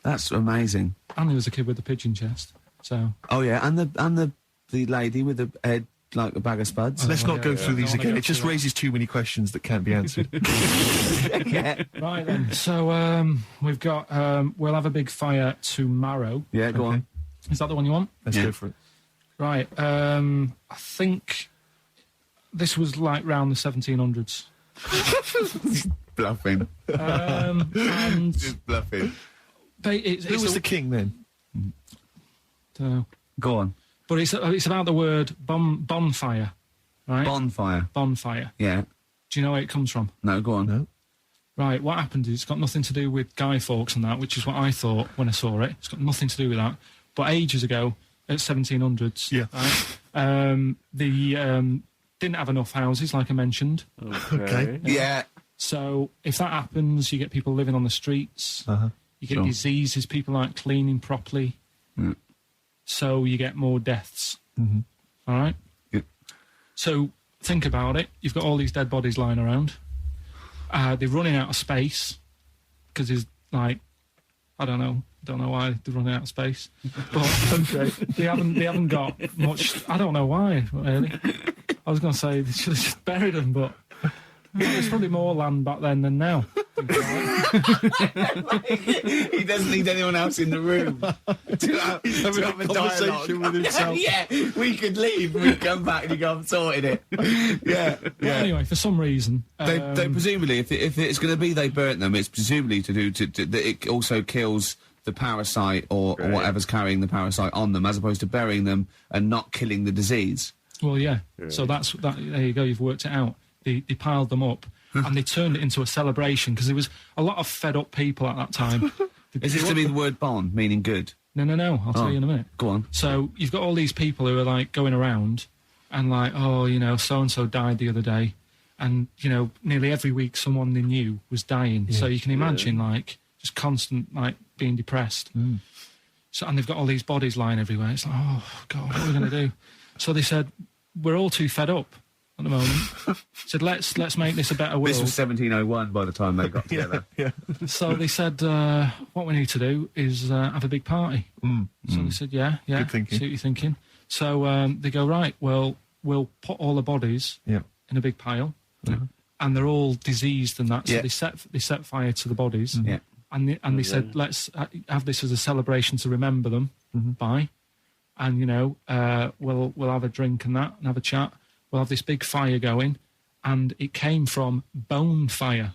That's amazing. And there was a kid with a pigeon chest. So, Oh yeah, and the lady with the head like a bag of spuds. Let's not go through these Don't wanna again. go It just through that. raises too many questions that can't be answered. Yeah, right then. So, we've got, we'll have a big fire tomorrow. yeah. Go on. Is that the one you want? Let's Yeah. go for it. Right. I think this was like round the 1700s. Bluffing. And Just bluffing. Who was the king then? Go on. but it's about the word bonfire, right? Bonfire. Bonfire. Yeah. Do you know where it comes from? No, go on. No. Right, what happened is it's got nothing to do with Guy Fawkes and that, which is what I thought when I saw it. It's got nothing to do with that. But ages ago, at 1700s, Yeah. right, they didn't have enough houses, like I mentioned. Okay. Yeah. So if that happens, you get people living on the streets. Uh-huh. You get Sure. diseases, people aren't cleaning properly. Mm. So you get more deaths. Mm-hmm. All right? Yeah. So think about it. You've got all these dead bodies lying around. They're running out of space because there's like I don't know why they're running out of space, but they haven't got much. I don't know why, really. I was going to say they should have just buried them, but there's probably more land back then than now. He doesn't need anyone else in the room to have a conversation with himself. Yeah, we could leave and we'd come back and you go, I've sorted it. Yeah. Well, anyway, for some reason, They presumably, if it's going to be they burnt them, it's presumably to do that it also kills the parasite or whatever's carrying the parasite on them, as opposed to burying them and not killing the disease. well, yeah. So that's that. There you go. You've worked it out. They piled them up and they turned it into a celebration because there was a lot of fed up people at that time. Is this to be the word bon, meaning good? No. I'll tell you in a minute. Go on. So you've got all these people who are like going around and like, oh, you know, so and so died the other day, and you know, nearly every week someone they knew was dying. So you can imagine like just constant like being depressed. So and they've got all these bodies lying everywhere. It's like, oh God, what are we going to do? So they said, we're all too fed up at the moment. Said, let's make this a better world. This was 1701 by the time they got together. So they said, what we need to do is have a big party. So they said, yeah, Good thinking. see what you're thinking. So they go, right, well, we'll put all the bodies in a big pile, and they're all diseased and that. So they set fire to the bodies, and they said, let's have this as a celebration to remember them by, and you know, we'll have a drink and that, and have a chat. We'll have this big fire going, and it came from Bonfire.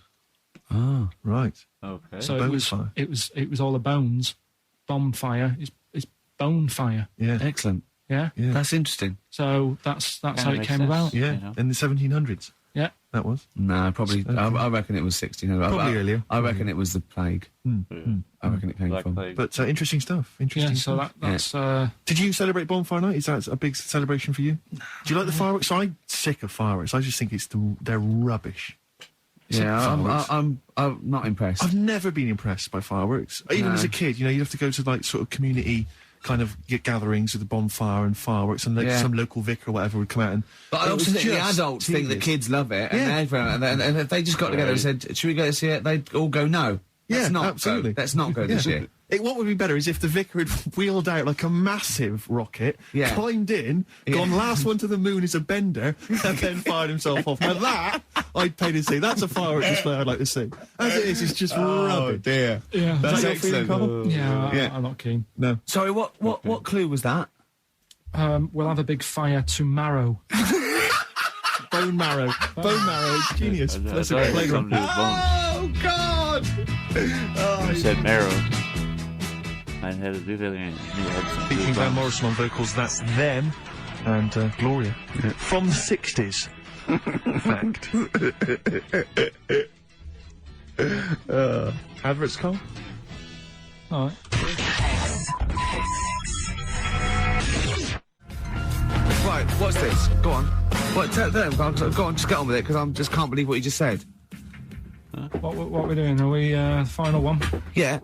Ah, right. Okay. So Bonfire. it was all the bones. Bonfire is Bonfire. Yeah. Excellent. Yeah. That's interesting. So that's how Kinda it makes came sense. about. Yeah, You know. in the 1700s. Yeah. That was. No, probably. I reckon it was 1600. Probably earlier. I reckon it was the plague. I reckon it came Black from. Plague. But interesting stuff. Interesting Yeah. So stuff. that's Did you celebrate Bonfire Night? Is that a big celebration for you? Do you like the fireworks? I'm sick of fireworks. I just think they're rubbish. Yeah, Fireworks. I'm not impressed. I've never been impressed by fireworks. Even as a kid, you know, you have to go to like sort of community kind of gatherings with the bonfire and fireworks, and like some local vicar or whatever would come out and. But I it also was think the just adults think the tedious. kids love it, and Yeah. everyone, and if they just got together and said, "Should we go to see it?" They'd all go, "No, let's Yeah, not absolutely. go. Let's not go this year." What would be better is if the vicar had wheeled out like a massive rocket, Yeah. climbed in, gone last one to the moon is a bender, and then fired himself off. Now that I'd pay to see. That's a firework display I'd like to see. As it is, it's just rubbish. dear. yeah. Is That's that your feeling, excellent. Carl? Yeah, I'm not keen. No. Sorry, what clue was that? We'll have a big fire tomorrow. Bone marrow. Bone marrow. It's genius. I That's a thought it had playground. something to do with bones. Oh God! I said marrow. I had to do that. And it had something to do Speaking with Van bones. Morrison on vocals, that's them and Gloria from the 60s. In fact. Adverts, Carl? All right. Right, what's this? Go on. What? Tell them. Go on. Just get on with it, because I just can't believe what you just said. What we're doing? Are we final one? Yeah.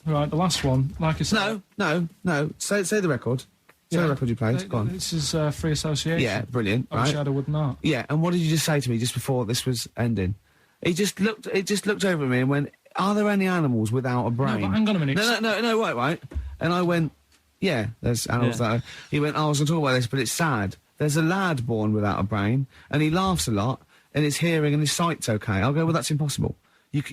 Right. The last one, like I said. No. Say the record. Say the record you played. Go on. This is free association. Yeah, brilliant. Of Right. Shadow Wood and Art. Yeah, and what did you just say to me just before this was ending? He just looked over at me and went, "Are there any animals without a brain?" but hang on a minute. No, right. And I went, "Yeah, there's animals that." He went, "Oh, I was going to talk about this, but it's sad. There's a lad born without a brain, and he laughs a lot, and his hearing and his sight's okay." I'll go, "Well, that's impossible. If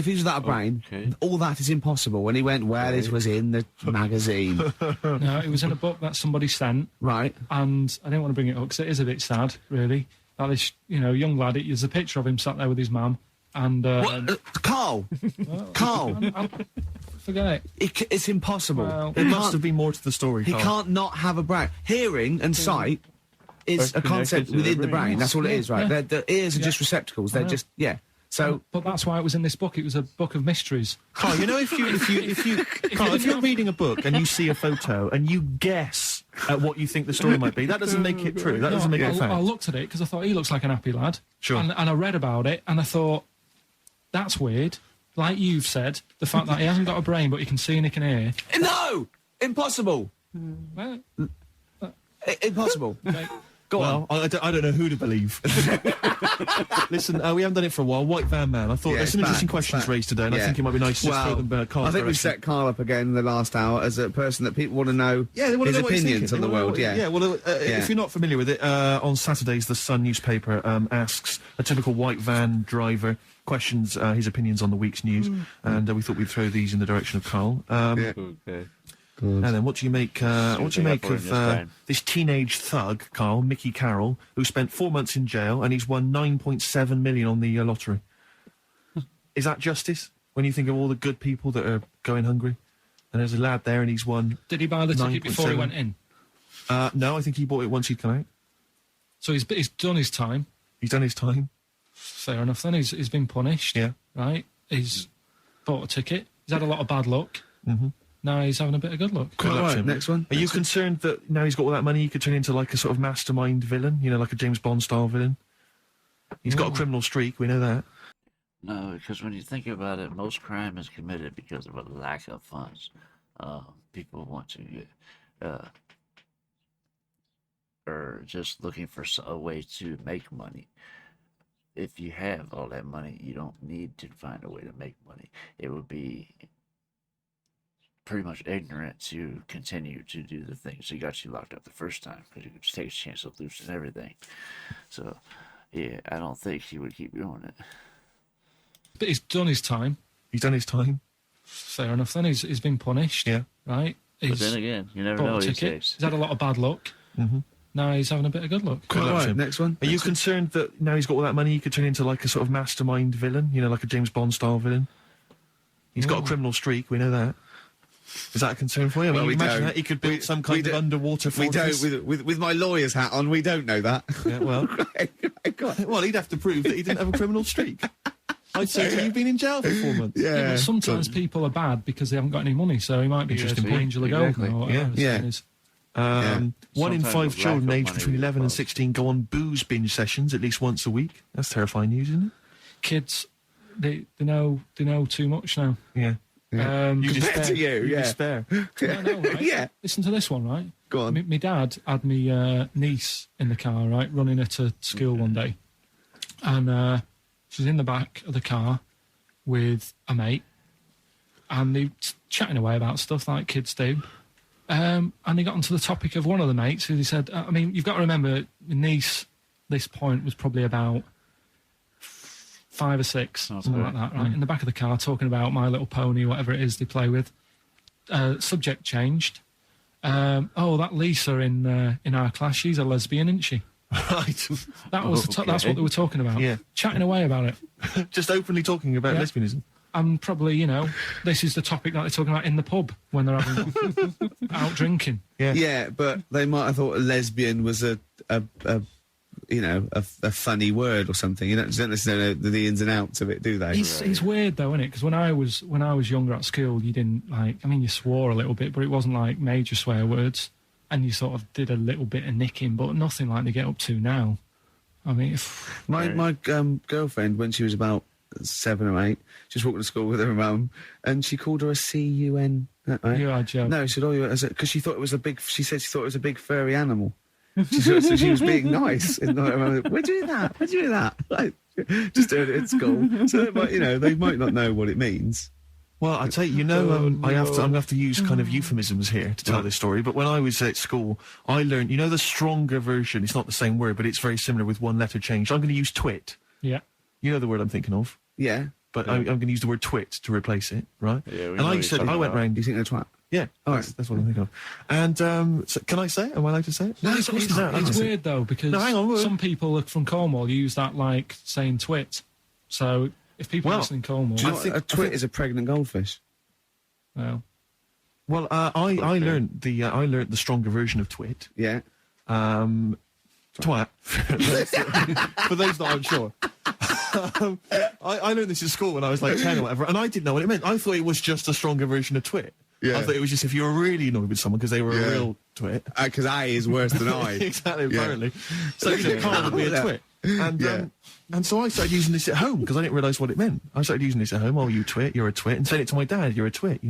he's without a brain, all that is impossible." And he went, "Well, it was in the magazine." No, it was in a book that somebody sent. Right. And I didn't want to bring it up because it is a bit sad, really. That this, young lad. There's a picture of him sat there with his mum, and Carl! Carl! forget it. It's impossible. Well, There must have been more to the story, He Carl. can't not have a brain. Hearing and sight is Are a concept connected to within the the brain. brain. That's all it is, right? Yeah. The ears are just receptacles. They're just, So, But that's why it was in this book. It was a book of mysteries. Carl, if you're reading a book and you see a photo and you guess at what you think the story might be, that doesn't make it true. That doesn't make it fact. I looked at it because I thought he looks like an happy lad. Sure. And I read about it and I thought, that's weird. Like you've said, the fact that he hasn't got a brain but he can see and he can hear. no! Impossible! Well, Impossible. okay. Go on. I don't know who to believe. Listen, we haven't done it for a while. White Van Man. I thought there's some interesting questions raised today, and I think it might be nice to just throw them Carl's I think we direction. set Carl up again in the last hour as a person that people want to know they wanna his know what he's opinions thinking. on the world. Well, if you're not familiar with it, on Saturdays, the Sun newspaper asks a typical white van driver questions his opinions on the week's news, and we thought we'd throw these in the direction of Carl. Okay. And then, what do you make? What do you make of this teenage thug, Carl, Mickey Carroll, who spent 4 months in jail and he's won 9.7 million on the lottery? Is that justice? When you think of all the good people that are going hungry, and there's a lad there and he's won. Did he buy the ticket before he went in? No, I think he bought it once he'd come out. So he's done his time. He's done his time. Fair enough. Then he's been punished. Yeah. Right. He's bought a ticket. He's had a lot of bad luck. Mm-hmm. Now he's having a bit of good luck. Good luck to him. Next one. Are you concerned that now he's got all that money, he could turn into like a sort of mastermind villain? You know, like a James Bond style villain? He's got a criminal streak, we know that. No, because when you think about it, most crime is committed because of a lack of funds. People want to get, or just looking for a way to make money. If you have all that money, you don't need to find a way to make money. It would be pretty much ignorant to continue to do the things that got you locked up the first time, because you could just take a chance of losing everything. So, yeah, I don't think he would keep doing it. But he's done his time. He's done his time. Fair enough. Then he's been punished. Yeah. Right. But then again, you never bought know a these ticket. days. He's had a lot of bad luck. Mm-hmm. Now he's having a bit of good luck. Good luck to him. Next one. Are you concerned that now he's got all that money, he could turn into like a sort of mastermind villain? You know, like a James Bond style villain? He's got a criminal streak, we know that. Is that a concern for you? I mean, Well, we imagine don't. that he could build some kind of underwater We fortress. don't. With my lawyer's hat on, we don't know that. Yeah, well, well, he'd have to prove that he didn't have a criminal streak. I'd say that you've been in jail for 4 months. Yeah, but sometimes people are bad because they haven't got any money, so he might be Interesting an point. angel of gold. Exactly. Or whatever his Yeah. name is. 1 in Sometimes 5 with children lack of aged money between is 11 and close. 16 go on booze binge sessions at least once a week. That's terrifying news, isn't Kids, they know too much now. it? Yeah. Um, You Compared despair. to you, You yeah. despair. I know, right? Yeah. Listen to this one, right? Go on. My dad had me niece in the car, right, running her to school one day. And she's in the back of the car with a mate. And they were chatting away about stuff like kids do. And they got onto the topic of one of the mates who they said, I mean, you've got to remember, my niece, this point, was probably about 5 or 6, something like that, right? In the back of the car, talking about My Little Pony, whatever it is they play with. Subject changed. Oh, that Lisa in our class, she's a lesbian, isn't she? Right. That was that's what they were talking about. Yeah. Chatting away about it. Just openly talking about Yeah. lesbianism. And probably, you know, this is the topic that they're talking about in the pub when they're having out drinking. Yeah. Yeah, but they might have thought a lesbian was a funny word or something. You don't necessarily know the ins and outs of it, do they? It's weird though, isn't it? Because when I was younger at school, you didn't you swore a little bit, but it wasn't like major swear words, and you sort of did a little bit of nicking, but nothing like they get up to now. I mean, My girlfriend, when she was about 7 or 8, she was walking to school with her mum, and she called her a C-U-N. Right? you are joking. No, she said, because she thought it was a big. She said she thought it was a big furry animal. So she was being nice. And we're doing that. We're doing that. Like, just doing it at school. So they might not know what it means. Well, I tell you, I'm going to have to use kind of euphemisms here to tell this story. But when I was at school, I learned, the stronger version. It's not the same word, but it's very similar with one letter changed. I'm going to use twit. Yeah. You know the word I'm thinking of. Yeah. But I'm going to use the word twit to replace it, right? Yeah, we and know I what said, you're I went talking round. You think they're twat? Yeah, that's what I'm thinking of. And so can I say it? Am I allowed to say it? No, it's weird though, because No, hang on, some people from Cornwall use that like saying twit. So if people listen in Cornwall, Do you know what a twit is? A pregnant goldfish. well, Well, I learned the stronger version of twit. Yeah. Twat. For those that aren't sure. I learned this in school when I was like 10 or whatever, and I didn't know what it meant. I thought it was just a stronger version of twit. Yeah. I thought it was just if you were really annoyed with someone because they were a real twit. Because I is worse than I. Exactly, apparently. So, Carl would be a twit. And so I started using this at home because I didn't realise what it meant. I started using this at home. Oh, you twit, you're a twit. And saying it to my dad, you're a twit.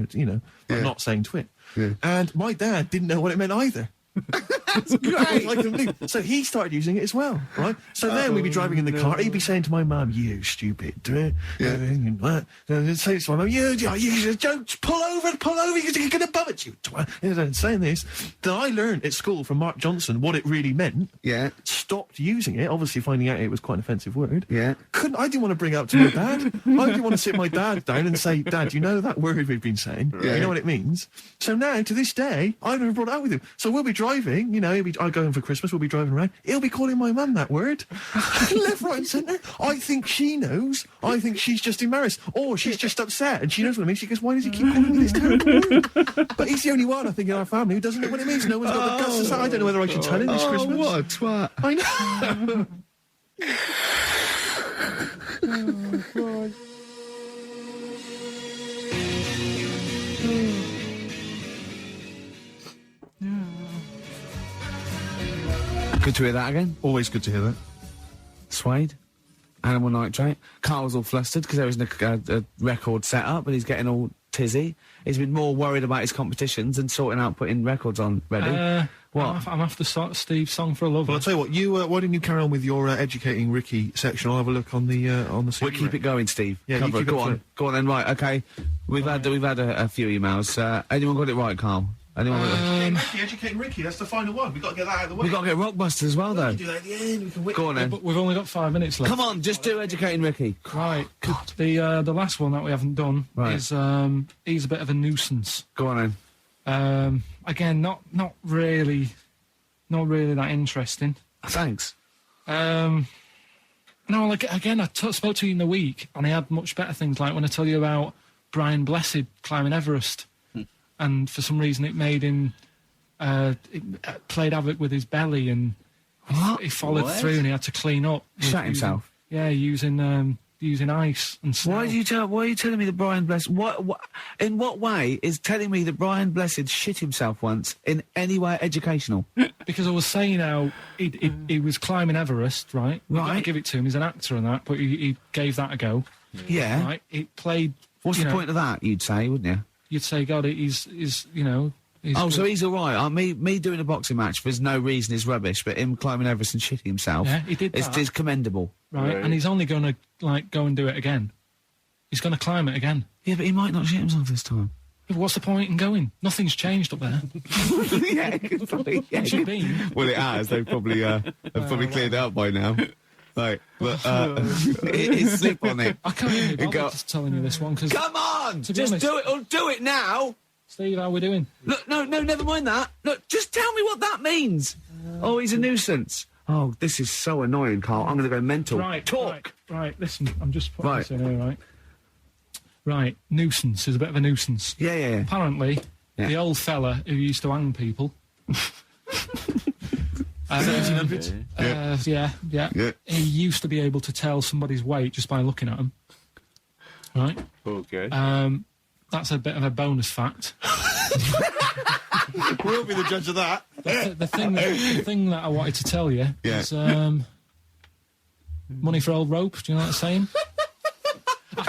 But not saying twit. Yeah. And my dad didn't know what it meant either. That's great. So he started using it as well, right? So then we'd be driving in the car. He'd be saying to my mum, "You stupid," and saying to my mum, "You don't pull over, you're going to bum it, you twat." And saying this, that I learned at school from Mark Johnson what it really meant. Yeah. Stopped using it, obviously finding out it was quite an offensive word. Yeah. I didn't want to bring it up to my dad. I didn't want to sit my dad down and say, "Dad, you know that word we've been saying? You know what it means?" So now, to this day, I've never brought it out with him. So we'll be driving, you know, I go home for Christmas, we'll be driving around, he'll be calling my mum that word. Left, right and centre. I think she knows. I think she's just embarrassed. Or she's just upset and she knows what it means. She goes, "Why does he keep calling me this terrible word?" But he's the only one, I think, in our family who doesn't know what it means. No one's got the guts to say. I don't know whether I should tell him this Christmas. What a twat. I know. Oh, God. Good to hear that again. Always good to hear that. Suede. Animal Nitrate. Carl's all flustered because there isn't a record set up, but he's getting all tizzy. He's been more worried about his competitions than sorting out putting records on ready. What? I'm after Steve's song for a lover. Well, I'll tell you what. You why didn't you carry on with your educating Ricky section? I'll have a look on the We'll CD keep it going, Steve. Yeah, Cover you it. keep it Go on. flowing. Go on then. Right. Okay. We've had a few emails. Anyone got it right, Carl? Anyone? Ricky, educating Ricky. That's the final one. We've got to get that out of the way. We've got to get Rockbusters as well, though. We can do that at the end. We can wait. Go on then. But we've only got 5 minutes left. Come on, just do educating Ricky. Right. The last one that we haven't done is he's a bit of a nuisance. Go on then. Again, not really that interesting. Thanks. No, like again, I spoke to you in the week, and I had much better things. Like when I tell you about Brian Blessed climbing Everest, and for some reason it made him it played havoc with his belly, and he followed through, and he had to clean up. Shut himself. Yeah, using ice and snow. Why are you telling me that Brian Blessed? In what way is telling me that Brian Blessed shit himself once in any way educational? Because I was saying how he was climbing Everest, right? Right. I give it to him. He's an actor and that, but he gave that a go. Yeah. Right. It played. What's the point of that? You'd say, wouldn't you? You'd say, God, he's you know. So he's all right. Me doing a boxing match for no reason is rubbish, but him climbing Everest and shitting himself, Yeah, he did that. is commendable. Right. And he's only going to go and do it again. He's going to climb it again. Yeah, but he might not shit himself this time. Yeah, but what's the point in going? Nothing's changed up there. Yeah, probably. Yeah. It should be. Well, it has. They've probably cleared it up by now. Right, but it's sleep on it. I can't even be bothered just telling you this one because. Come on, To be just honest- do it or do it now. Steve, how we doing? Look, no, never mind that. Look, just tell me what that means. Oh, he's a nuisance. Oh, this is so annoying, Carl. I'm going to go mental. Right. Talk. Right. Listen, I'm just putting Right. this in here. Right. Right. Nuisance is a bit of a nuisance. Yeah. Apparently, Yeah. the old fella who used to hang people. 1700s? Yeah. Yeah. He used to be able to tell somebody's weight just by looking at them. Right. Okay. That's a bit of a bonus fact. We'll be the judge of that. The thing that I wanted to tell you Yeah. is money for old rope. Do you know what I'm saying? I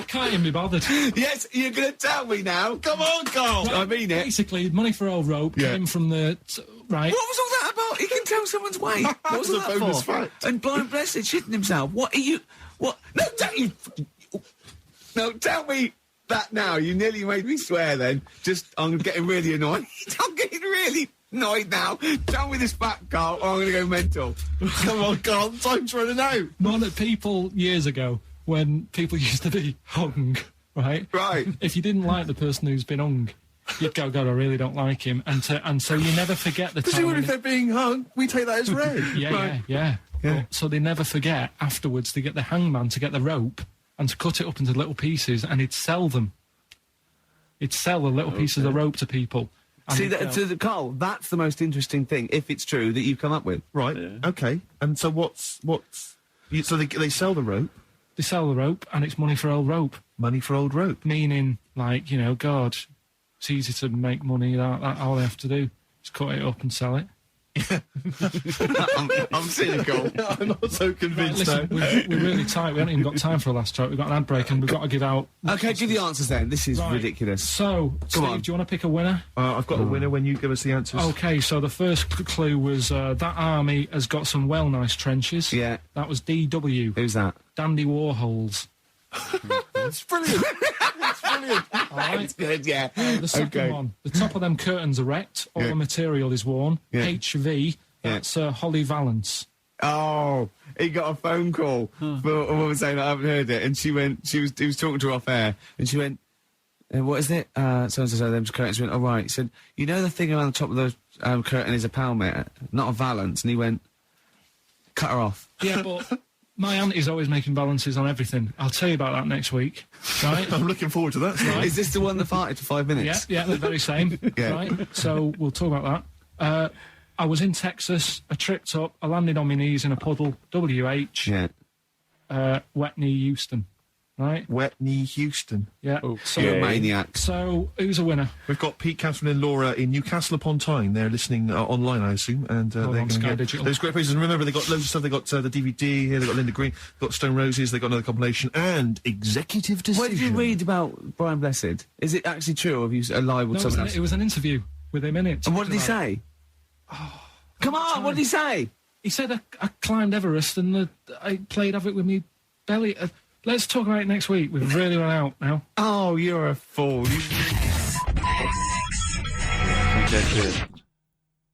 can't even be bothered. Yes, you're going to tell me now. Come on, Carl. I mean it. Basically, money for old rope Yeah. came from the right. What was all that about? He can tell someone's weight. What was That's all a that bonus for? fact. And blind blessed shitting himself. What are you? What? No, don't you? No, tell me that now. You nearly made me swear. Then, I'm getting really annoyed. I'm getting really annoyed now. Tell me this fact, Carl, or I'm going to go mental. Come on, Carl. Time's running out. None of people years ago when people used to be hung, right? Right. If you didn't like the person who's been hung, you'd go, God, I really don't like him, and so you never forget the Because time. even if when they're being hung, we take that as read. Yeah. So they never forget. Afterwards, they get the hangman to get the rope and to cut it up into little pieces, and he'd sell them. He'd sell the little pieces of rope to people. and See, he'd go, Carl, that's the most interesting thing, if it's true, that you've come up with. Right. Okay. And so so they sell the rope. they sell the rope, and it's money for old rope. Money for old rope. Meaning, like, God, it's easy to make money. That all they have to do is cut it up and sell it. I'm cynical. I'm not so Right, convinced listen, now. we're really tight. We haven't even got time for a last track. We've got an ad break and we've got to give out. Okay, give the answers then. This is Right. ridiculous. So, Steve, on. do you want to pick a winner? I've got a winner when you give us the answers. Okay, so the first clue was that army has got some well nice trenches. Yeah. That was DW. Who's that? Dandy Warhols. That's brilliant. That's brilliant. All right. It's good, yeah. The second one, the top of them curtains are wrecked. All the material is worn. Yeah. HV. That's Holly Valance. Oh, he got a phone call from a woman saying I haven't heard it, and he was talking to her off air, and she went, "What is it?" So and so them curtains. She went, "All right." He said, "You know the thing around the top of the curtain is a palmet, not a valance," and he went, "Cut her off." Yeah, but my auntie's always making balances on everything. I'll tell you about that next week. Right? I'm looking forward to that. Right. Is this the one that farted for 5 Yeah, minutes? yeah, the very same. Yeah. Right? So we'll talk about that. I was in Texas. I tripped up. I landed on my knees in a puddle. WH. Yeah. Wet knee Houston. Right? Wet knee Houston. Yeah. So, You're a maniac. so who's a winner? We've got Pete, Catherine, and Laura in Newcastle upon Tyne. They're listening online, I assume, and they're on going to Sky get Digital. those great places. And remember, they got loads of stuff. They got the DVD here. They got Linda Green. They got Stone Roses. They got another compilation and Executive Decision. What did you read about Brian Blessed? Is it actually true, or have you lied with No, someone else? it was an interview with him in it. And what did he say? Come on, what did he say? He said I climbed Everest and I played havoc with me belly. Let's talk about it next week. We've really run out now. Oh, you're a fool. I think that's it.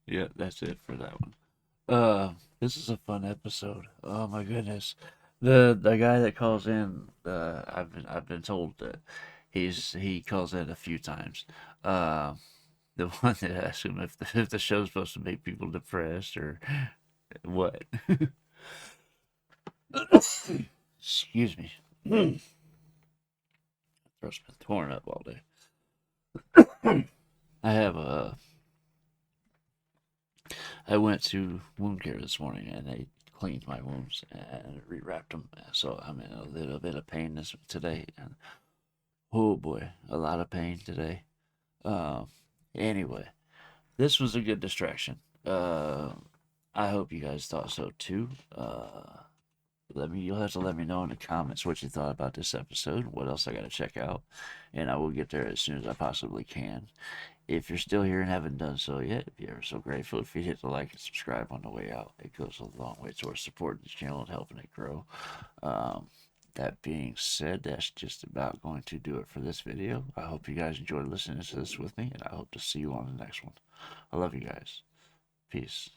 Yeah, that's it for that one. This is a fun episode. Oh my goodness. The guy that calls in, I've been told that he calls in a few times. The one that asks him if the show's supposed to make people depressed or what. Excuse me. Throat's been torn up all day. I went to wound care this morning and they cleaned my wounds and rewrapped them. So I'm in a little bit of pain today. And oh boy, a lot of pain today. Anyway, this was a good distraction. I hope you guys thought so too. You'll have to let me know in the comments what you thought about this episode, what else I gotta check out, and I will get there as soon as I possibly can. If you're still here and haven't done so yet, I'd be ever so grateful if you hit the like and subscribe on the way out. It goes a long way towards supporting the channel and helping it grow. That being said, that's just about going to do it for this video. I hope you guys enjoyed listening to this with me, and I hope to see you on the next one. I love you guys. Peace.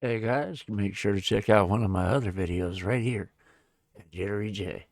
Hey guys, make sure to check out one of my other videos right here at JitteryJay.